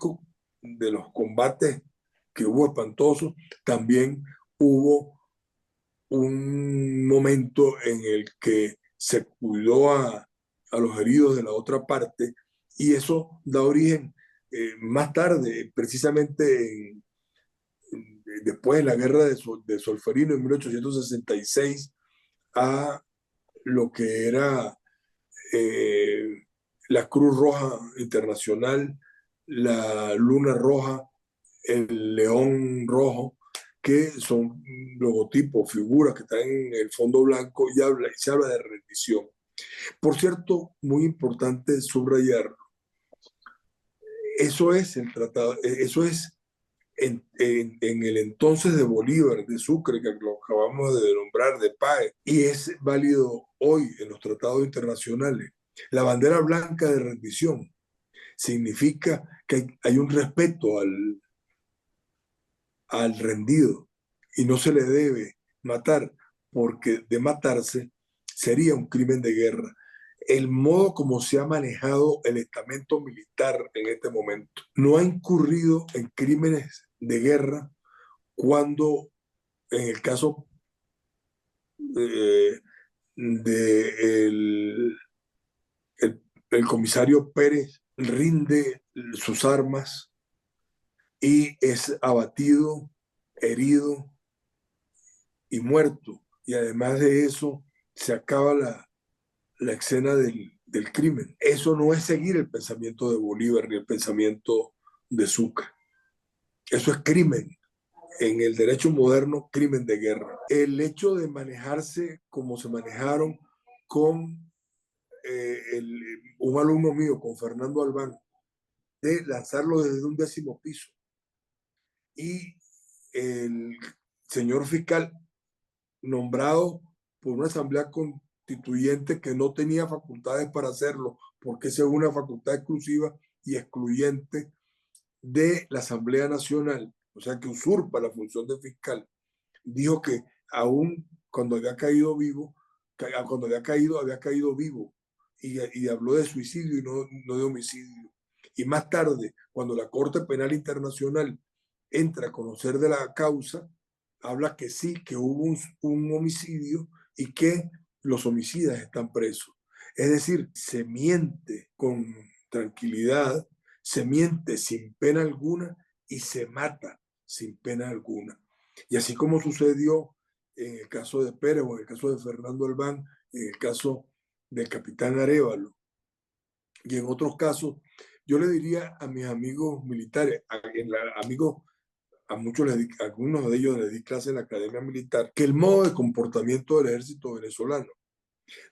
S2: de los combates que hubo espantosos, también hubo un momento en el que se cuidó a los heridos de la otra parte y eso da origen más tarde, precisamente después de la guerra de Solferino en 1866, a lo que era eh, la Cruz Roja Internacional, la Luna Roja, el León Rojo, que son logotipos, figuras que están en el fondo blanco y se habla de rendición. Por cierto, muy importante subrayar, eso es el tratado, eso es en el entonces de Bolívar, de Sucre, que lo acabamos de nombrar, de Páez, y es válido hoy en los tratados internacionales. La bandera blanca de rendición significa que hay un respeto al rendido y no se le debe matar, porque de matarse sería un crimen de guerra. El modo como se ha manejado el estamento militar en este momento no ha incurrido en crímenes de guerra cuando, en el caso de el comisario Pérez, rinde sus armas y es abatido, herido y muerto. Y además de eso, se acaba la escena del crimen. Eso no es seguir el pensamiento de Bolívar ni el pensamiento de Sucre. Eso es crimen. En el derecho moderno, crimen de guerra. El hecho de manejarse como se manejaron con un alumno mío, con Fernando Albán, de lanzarlo desde un 10º piso. Y el señor fiscal nombrado por una asamblea constituyente que no tenía facultades para hacerlo, porque esa es una facultad exclusiva y excluyente de la Asamblea Nacional, o sea que usurpa la función de fiscal, dijo que aún cuando había caído vivo, había caído vivo y habló de suicidio y no de homicidio. Y más tarde, cuando la Corte Penal Internacional entra a conocer de la causa, habla que sí, que hubo un homicidio y que los homicidas están presos. Es decir, se miente con tranquilidad, se miente sin pena alguna y se mata sin pena alguna. Y así como sucedió en el caso de Pérez o en el caso de Fernando Albán, en el caso del capitán Arévalo y en otros casos, yo le diría a mis amigos militares, amigos, a algunos de ellos les di clase en la Academia Militar, que el modo de comportamiento del ejército venezolano,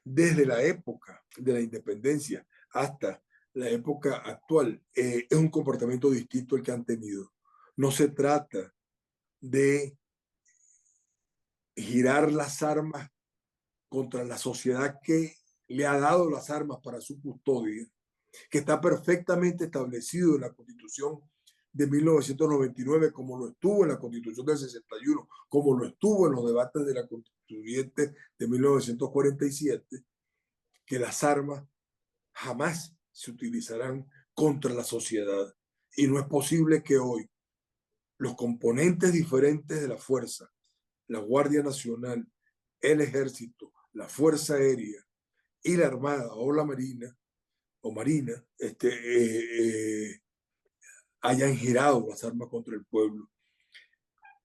S2: desde la época de la independencia hasta la época actual, es un comportamiento distinto al que han tenido. No se trata de girar las armas contra la sociedad que le ha dado las armas para su custodia, que está perfectamente establecido en la Constitución de 1999, como lo estuvo en la Constitución del 61, como lo estuvo en los debates de la Constituyente de 1947, que las armas jamás se utilizarán contra la sociedad. Y no es posible que hoy los componentes diferentes de la fuerza, la Guardia Nacional, el Ejército, la Fuerza Aérea y la Armada o la Marina, hayan girado las armas contra el pueblo.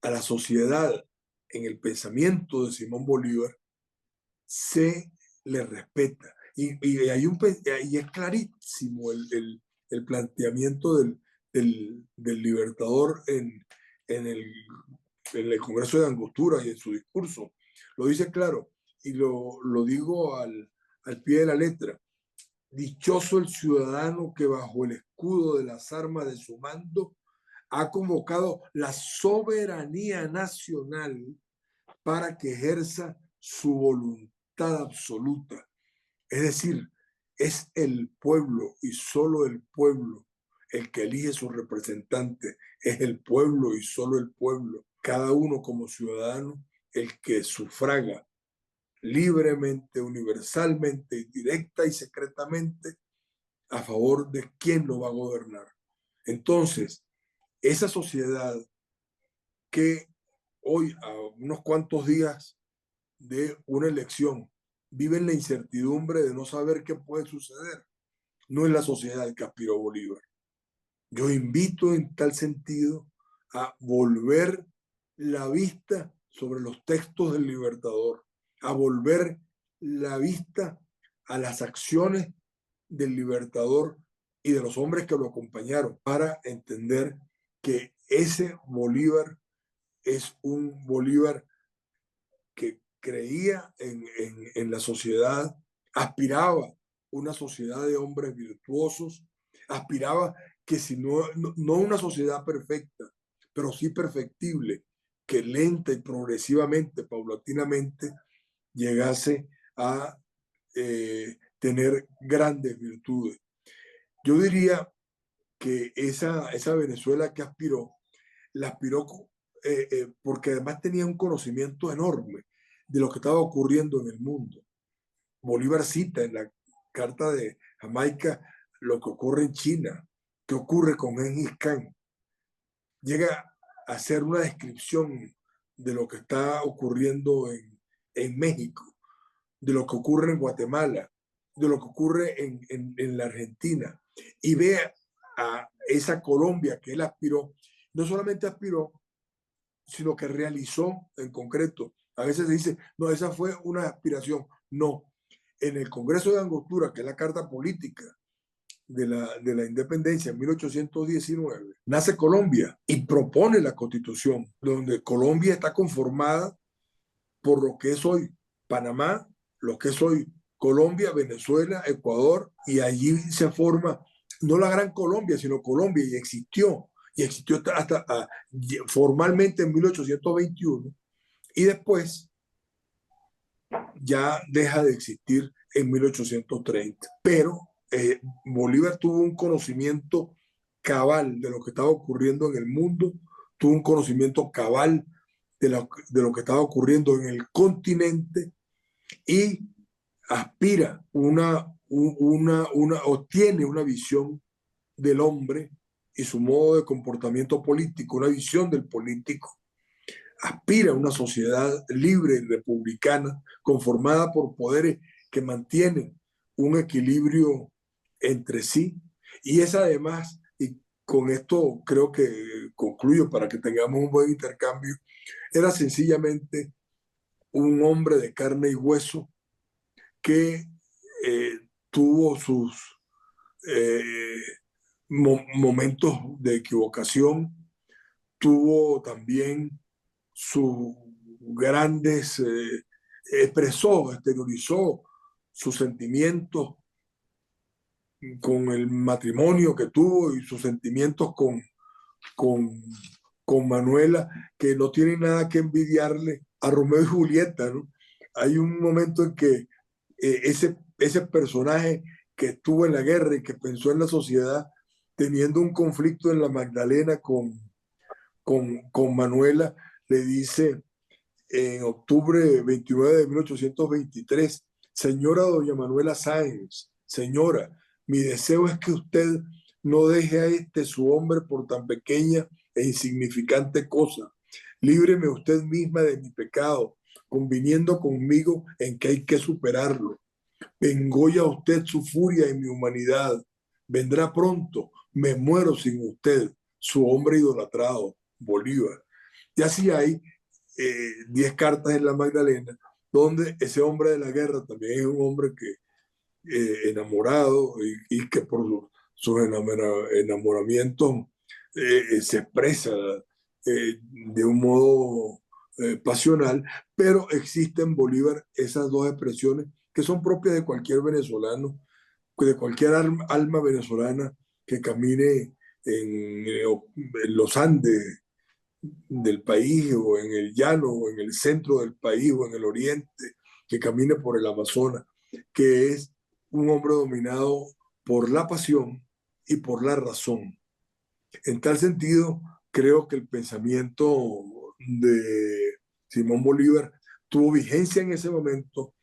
S2: A la sociedad, en el pensamiento de Simón Bolívar, se le respeta. Y es clarísimo el planteamiento del Libertador en el Congreso de Angostura y en su discurso. Lo dice claro y lo digo al pie de la letra. Dichoso el ciudadano que bajo el escudo de las armas de su mando ha convocado la soberanía nacional para que ejerza su voluntad absoluta. Es decir, es el pueblo y solo el pueblo el que elige sus representantes. Es el pueblo y solo el pueblo, cada uno como ciudadano, el que sufraga libremente, universalmente, directa y secretamente a favor de quién lo va a gobernar. Entonces, esa sociedad que hoy, a unos cuantos días de una elección, vive en la incertidumbre de no saber qué puede suceder, no es la sociedad que aspiró Bolívar. Yo invito en tal sentido a volver la vista sobre los textos del Libertador, a volver la vista a las acciones del Libertador y de los hombres que lo acompañaron para entender que ese Bolívar es un Bolívar que creía en la sociedad, aspiraba una sociedad de hombres virtuosos, aspiraba que si no una sociedad perfecta, pero sí perfectible, que lenta y progresivamente, paulatinamente, llegase a tener grandes virtudes. Yo diría que esa Venezuela que aspiró, la aspiró porque además tenía un conocimiento enorme de lo que estaba ocurriendo en el mundo. Bolívar cita en la Carta de Jamaica lo que ocurre en China, qué ocurre con Gengis Khan. Llega a hacer una descripción de lo que está ocurriendo en México, de lo que ocurre en Guatemala, de lo que ocurre en la Argentina, y ve a esa Colombia que él aspiró, no solamente aspiró, sino que realizó en concreto. A veces se dice, no, esa fue una aspiración. No, en el Congreso de Angostura, que es la carta política de la independencia en 1819, nace Colombia y propone la constitución, donde Colombia está conformada por lo que es hoy Panamá, lo que es hoy Colombia, Venezuela, Ecuador, y allí se forma no la Gran Colombia, sino Colombia, y existió hasta formalmente en 1821, y después ya deja de existir en 1830. Pero Bolívar tuvo un conocimiento cabal de lo que estaba ocurriendo en el mundo, tuvo un conocimiento cabal de lo que estaba ocurriendo en el continente y aspira o tiene una visión del hombre y su modo de comportamiento político, una visión del político, aspira a una sociedad libre y republicana conformada por poderes que mantienen un equilibrio entre sí y es además, y con esto creo que concluyo para que tengamos un buen intercambio, era sencillamente un hombre de carne y hueso que tuvo sus eh, momentos de equivocación, tuvo también sus grandes, expresó, exteriorizó sus sentimientos con el matrimonio que tuvo y sus sentimientos con, con Manuela, que no tiene nada que envidiarle a Romeo y Julieta, ¿no? Hay un momento en que ese personaje que estuvo en la guerra y que pensó en la sociedad, teniendo un conflicto en la Magdalena con Manuela, le dice en octubre 29 de 1823, señora doña Manuela Sáenz, señora, mi deseo es que usted no deje a este su hombre por tan pequeña e insignificante cosa. Líbreme usted misma de mi pecado, conviniendo conmigo en que hay que superarlo. Engoya usted su furia y mi humanidad. Vendrá pronto, me muero sin usted, su hombre idolatrado, Bolívar. Y así hay 10 cartas en la Magdalena, donde ese hombre de la guerra también es un hombre que enamorado y que por sus enamoramientos se expresa de un modo pasional, pero existen en Bolívar esas dos expresiones que son propias de cualquier venezolano, de cualquier alma venezolana que camine en los Andes del país o en el llano o en el centro del país o en el oriente, que camine por el Amazonas, que es un hombre dominado por la pasión y por la razón. En tal sentido, creo que el pensamiento de Simón Bolívar tuvo vigencia en ese momento,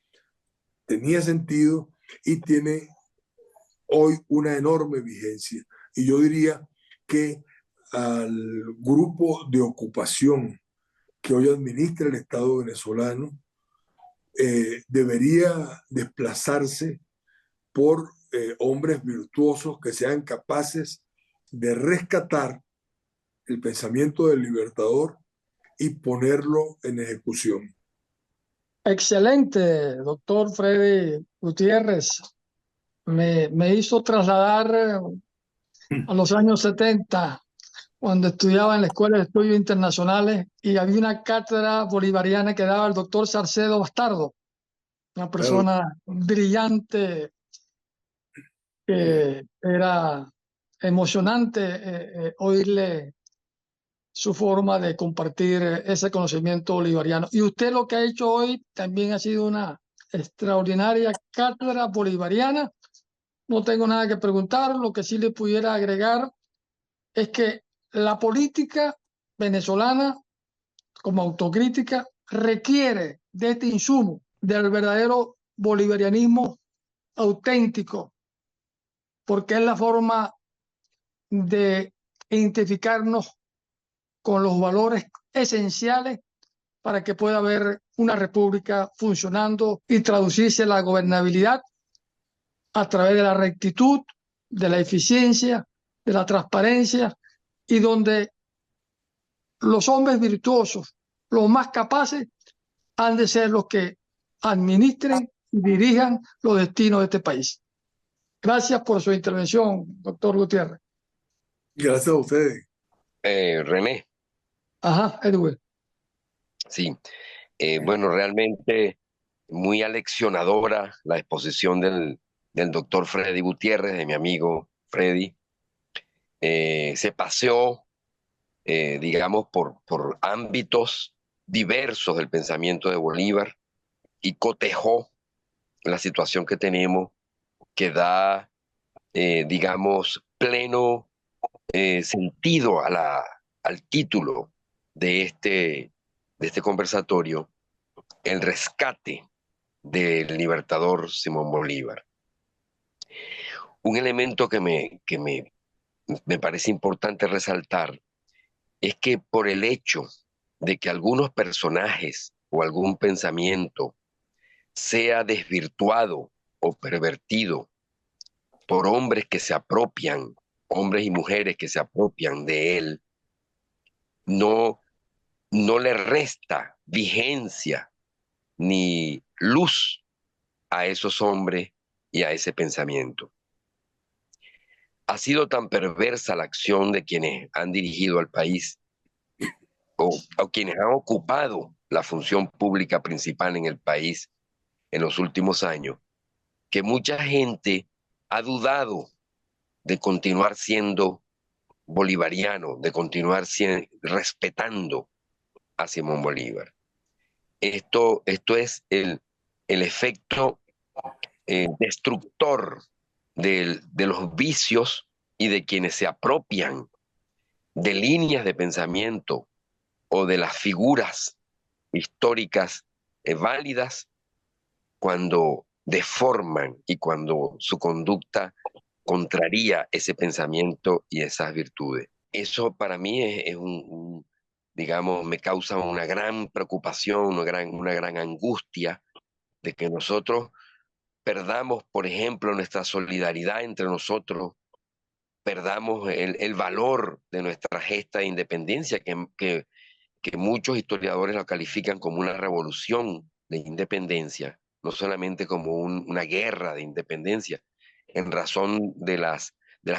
S2: tenía sentido y tiene hoy una enorme vigencia. Y yo diría que al grupo de ocupación que hoy administra el Estado venezolano debería desplazarse por hombres virtuosos que sean capaces de rescatar el pensamiento del libertador y ponerlo en ejecución.
S1: Excelente, doctor Freddy Gutiérrez. Me hizo trasladar a los años 70, cuando estudiaba en la Escuela de Estudios Internacionales y había una cátedra bolivariana que daba el doctor Salcedo Bastardo, una
S2: Claro,
S1: persona brillante, que era emocionante oírle su forma de compartir ese conocimiento bolivariano. Y usted lo que ha hecho hoy también ha sido una extraordinaria cátedra bolivariana. No tengo nada que preguntar, lo que sí le pudiera agregar es que la política venezolana, como autocrítica, requiere de este insumo, del verdadero bolivarianismo auténtico, porque es la forma de identificarnos con los valores esenciales para que pueda haber una república funcionando y traducirse la gobernabilidad a través de la rectitud, de la eficiencia, de la transparencia, y donde los hombres virtuosos, los más capaces, han de ser los que administren y dirijan los destinos de este país. Gracias por su intervención, doctor Gutiérrez.
S2: gracias a ustedes.
S3: René,
S1: Ajá, Edwin.
S3: sí. Bueno, realmente muy aleccionadora la exposición del doctor Freddy Gutiérrez, de mi amigo Freddy. Se paseó, digamos, por ámbitos diversos del pensamiento de Bolívar y cotejó la situación que tenemos, que da, digamos, pleno sentido al título de este conversatorio, el rescate del libertador Simón Bolívar. Un elemento me parece importante resaltar es que por el hecho de que algunos personajes o algún pensamiento sea desvirtuado o pervertido por hombres que se apropian, hombres y mujeres que se apropian de él, no, no le resta vigencia ni luz a esos hombres y a ese pensamiento. Ha sido tan perversa la acción de quienes han dirigido al país o quienes han ocupado la función pública principal en el país en los últimos años, que mucha gente ha dudado de continuar siendo bolivariano, de continuar respetando a Simón Bolívar. Esto es el efecto destructor de los vicios y de quienes se apropian de líneas de pensamiento o de las figuras históricas válidas cuando deforman y cuando su conducta contraría ese pensamiento y esas virtudes. Eso para mí es digamos, me causa una gran preocupación, una gran angustia de que nosotros perdamos, por ejemplo, nuestra solidaridad entre nosotros, perdamos el valor de nuestra gesta de independencia, que muchos historiadores lo califican como una revolución de independencia, no solamente como una guerra de independencia, en razón de las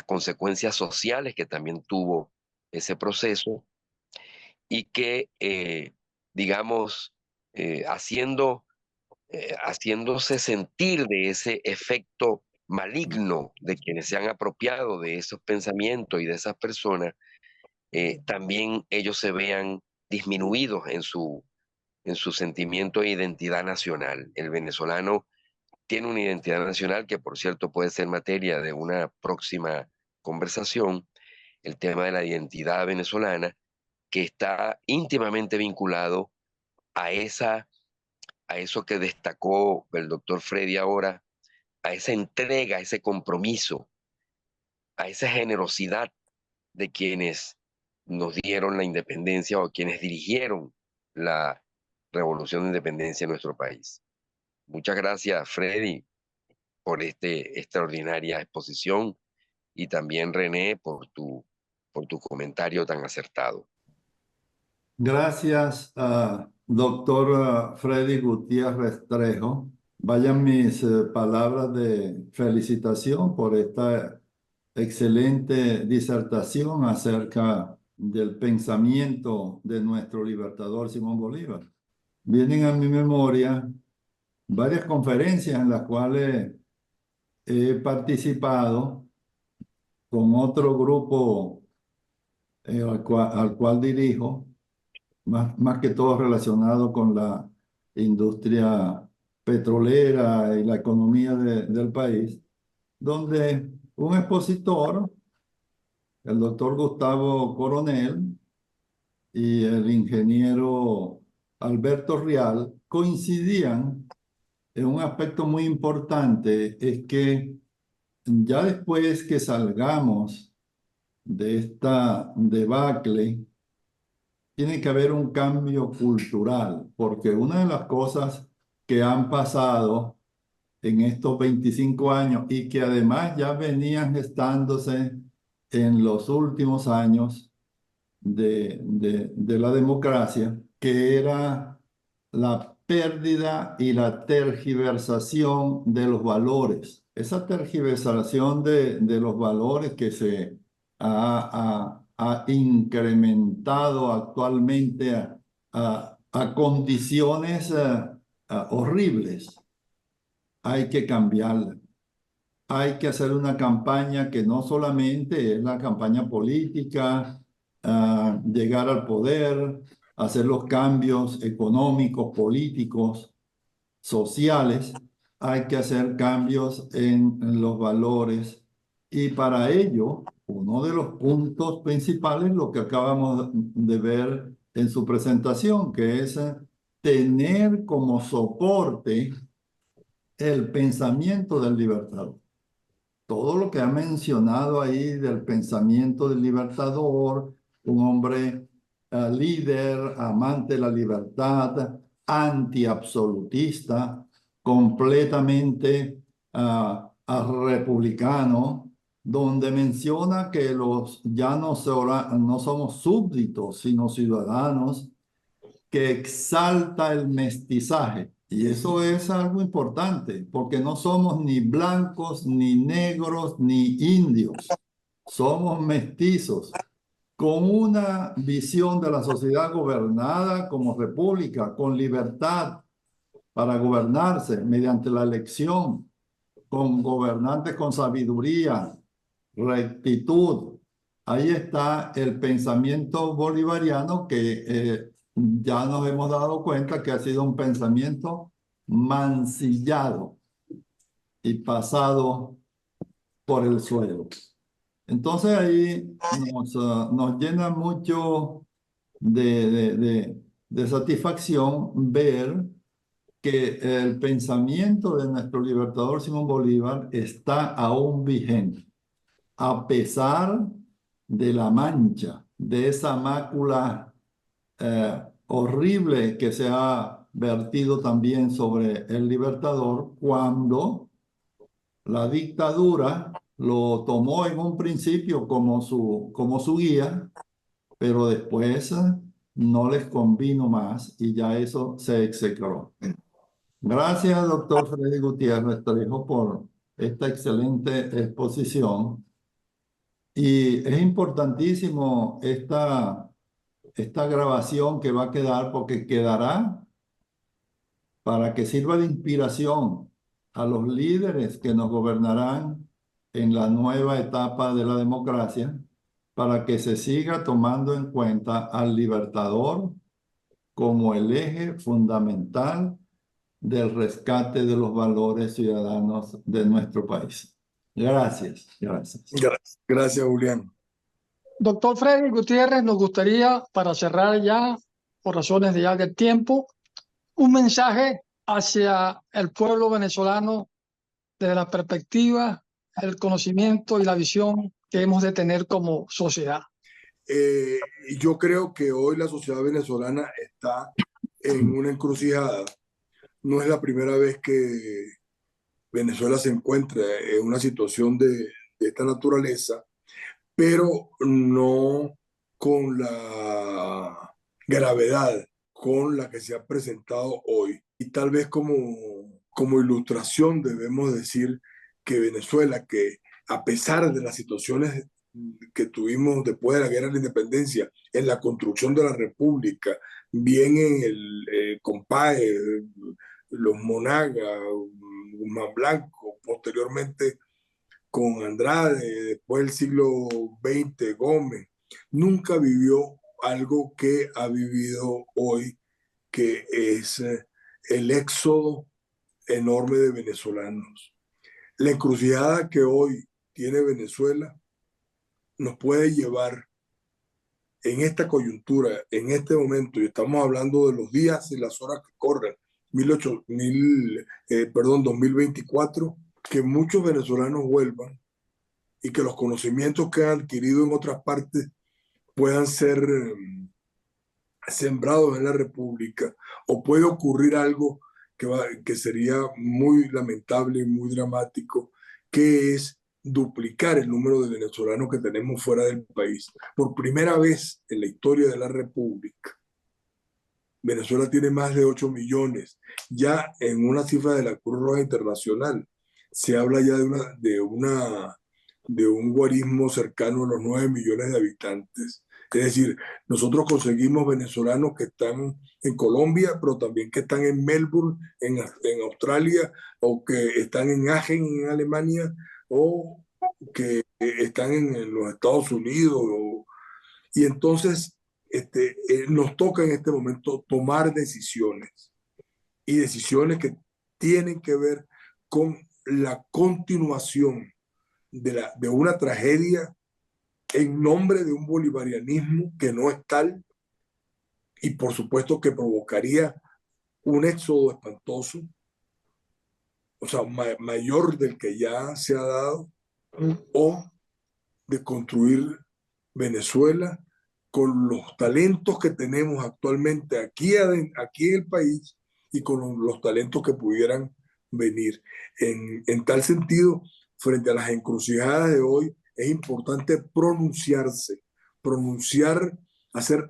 S3: consecuencias sociales que también tuvo ese proceso y que, digamos, haciéndose sentir de ese efecto maligno de quienes se han apropiado de esos pensamientos y de esas personas, también ellos se vean disminuidos en su sentimiento de identidad nacional. El venezolano tiene una identidad nacional que, por cierto, puede ser materia de una próxima conversación, el tema de la identidad venezolana, que está íntimamente vinculado a a eso que destacó el doctor Freddy ahora, a esa entrega, a ese compromiso, a esa generosidad de quienes nos dieron la independencia o quienes dirigieron la revolución de independencia en nuestro país. Muchas gracias, Freddy, por esta extraordinaria exposición y también, René, por tu comentario tan acertado.
S4: Gracias, doctor Freddy Gutiérrez Restrejo. Vayan mis palabras de felicitación por esta excelente disertación acerca del pensamiento de nuestro libertador Simón Bolívar. Vienen a mi memoria varias conferencias en las cuales he participado con otro grupo al cual dirijo, más que todo relacionado con la industria petrolera y la economía del país, donde un expositor, el doctor Gustavo Coronel y el ingeniero Alberto Rial, coincidían en un aspecto muy importante, es que ya después que salgamos de esta debacle, tiene que haber un cambio cultural, porque una de las cosas que han pasado en estos 25 años y que además ya venían gestándose en los últimos años de la democracia, que era la pérdida y la tergiversación de los valores. Esa tergiversación de los valores que se ha incrementado actualmente a condiciones horribles. Hay que cambiarla. Hay que hacer una campaña que no solamente es la campaña política, llegar al poder, hacer los cambios económicos, políticos, sociales. Hay que hacer cambios en los valores. Y para ello, uno de los puntos principales, lo que acabamos de ver en su presentación, que es tener como soporte el pensamiento del libertador. Todo lo que ha mencionado ahí del pensamiento del libertador, un hombre líder, amante de la libertad, antiabsolutista, completamente republicano, donde menciona que ya no somos súbditos, sino ciudadanos, que exalta el mestizaje. Y eso es algo importante, porque no somos ni blancos, ni negros, ni indios. Somos mestizos, con una visión de la sociedad gobernada como república, con libertad para gobernarse mediante la elección, con gobernantes con sabiduría, rectitud. Ahí está el pensamiento bolivariano que ya nos hemos dado cuenta que ha sido un pensamiento mancillado y pasado por el suelo. Entonces ahí nos llena mucho de satisfacción ver que el pensamiento de nuestro libertador Simón Bolívar está aún vigente, a pesar de la mancha, de esa mácula horrible que se ha vertido también sobre el libertador cuando la dictadura lo tomó en un principio como su guía, pero después no les convino más y ya eso se execró. Gracias, doctor Freddy Gutiérrez Restrejo, por esta excelente exposición. Y es importantísimo esta grabación que va a quedar, porque quedará para que sirva de inspiración a los líderes que nos gobernarán en la nueva etapa de la democracia, para que se siga tomando en cuenta al Libertador como el eje fundamental del rescate de los valores ciudadanos de nuestro país. Gracias, gracias.
S2: Gracias, Julián.
S1: Doctor Freddy Gutiérrez, nos gustaría, para cerrar ya, por razones de ya del tiempo, un mensaje hacia el pueblo venezolano desde la perspectiva, el conocimiento y la visión que hemos de tener como sociedad.
S2: Yo creo que hoy la sociedad venezolana está en una encrucijada. No es la primera vez que Venezuela se encuentra en una situación de esta naturaleza, pero no con la gravedad con la que se ha presentado hoy. Y tal vez como ilustración debemos decir que Venezuela, que a pesar de las situaciones que tuvimos después de la guerra de la independencia, en la construcción de la república, bien en el COMPAE, los Monagas, Guzmán Blanco, posteriormente con Andrade, después del siglo XX, Gómez, nunca vivió algo que ha vivido hoy, que es el éxodo enorme de venezolanos. La encrucijada que hoy tiene Venezuela nos puede llevar en esta coyuntura, en este momento, y estamos hablando de los días y las horas que corren, 2024, que muchos venezolanos vuelvan y que los conocimientos que han adquirido en otras partes puedan ser sembrados en la República, o puede ocurrir algo que sería muy lamentable y muy dramático, que es duplicar el número de venezolanos que tenemos fuera del país. Por primera vez en la historia de la República, Venezuela tiene más de 8 millones. Ya en una cifra de la Cruz Roja Internacional se habla ya de un guarismo cercano a los 9 millones de habitantes. Es decir, nosotros conseguimos venezolanos que están en Colombia, pero también que están en Melbourne, en Australia, o que están en Aachen, en Alemania, o que están en los Estados Unidos. Y entonces nos toca en este momento tomar decisiones, y decisiones que tienen que ver con la continuación de una tragedia en nombre de un bolivarianismo que no es tal, y por supuesto que provocaría un éxodo espantoso, o sea, mayor del que ya se ha dado, o de construir Venezuela con los talentos que tenemos actualmente aquí en el país, y con los talentos que pudieran venir. En tal sentido, frente a las encrucijadas de hoy, es importante pronunciar,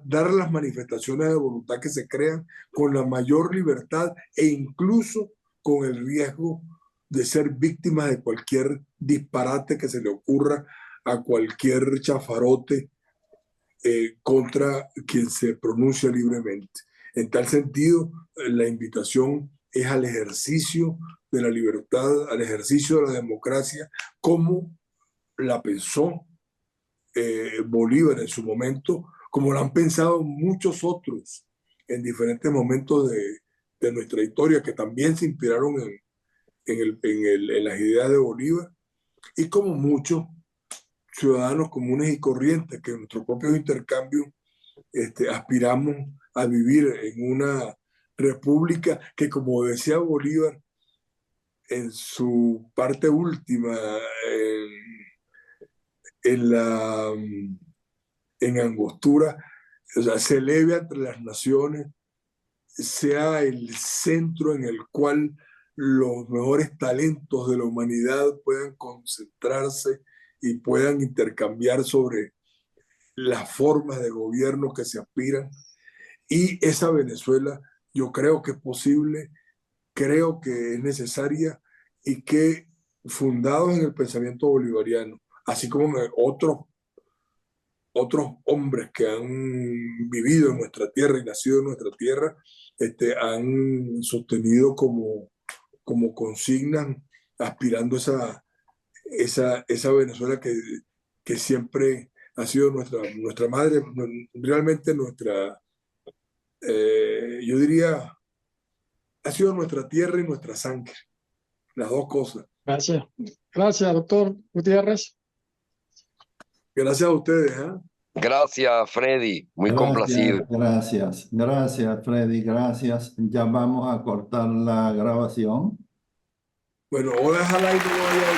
S2: dar las manifestaciones de voluntad que se crean con la mayor libertad, e incluso con el riesgo de ser víctimas de cualquier disparate que se le ocurra a cualquier chafarote contra quien se pronuncia libremente. En tal sentido, la invitación es al ejercicio de la libertad, al ejercicio de la democracia, como la pensó Bolívar en su momento, como lo han pensado muchos otros en diferentes momentos de nuestra historia, que también se inspiraron en las ideas de Bolívar, y como muchos ciudadanos comunes y corrientes que en nuestros propios intercambios aspiramos a vivir en una república que, como decía Bolívar en su parte última, en Angostura, o sea, se eleve entre las naciones, sea el centro en el cual los mejores talentos de la humanidad puedan concentrarse y puedan intercambiar sobre las formas de gobierno que se aspiran. Y esa Venezuela yo creo que es posible, creo que es necesaria, y que, fundados en el pensamiento bolivariano, así como en otros otros hombres que han vivido en nuestra tierra y nacido en nuestra tierra, han sostenido como consignan, aspirando esa Venezuela que siempre ha sido nuestra madre, realmente yo diría, ha sido nuestra tierra y nuestra sangre, las dos cosas.
S1: Gracias. Gracias, doctor Gutiérrez.
S2: Gracias a ustedes, ¿eh?
S3: Gracias, Freddy. Muy complacido.
S4: Gracias, Freddy, gracias. Ya vamos a cortar la grabación.
S2: Bueno, o déjala y no vaya a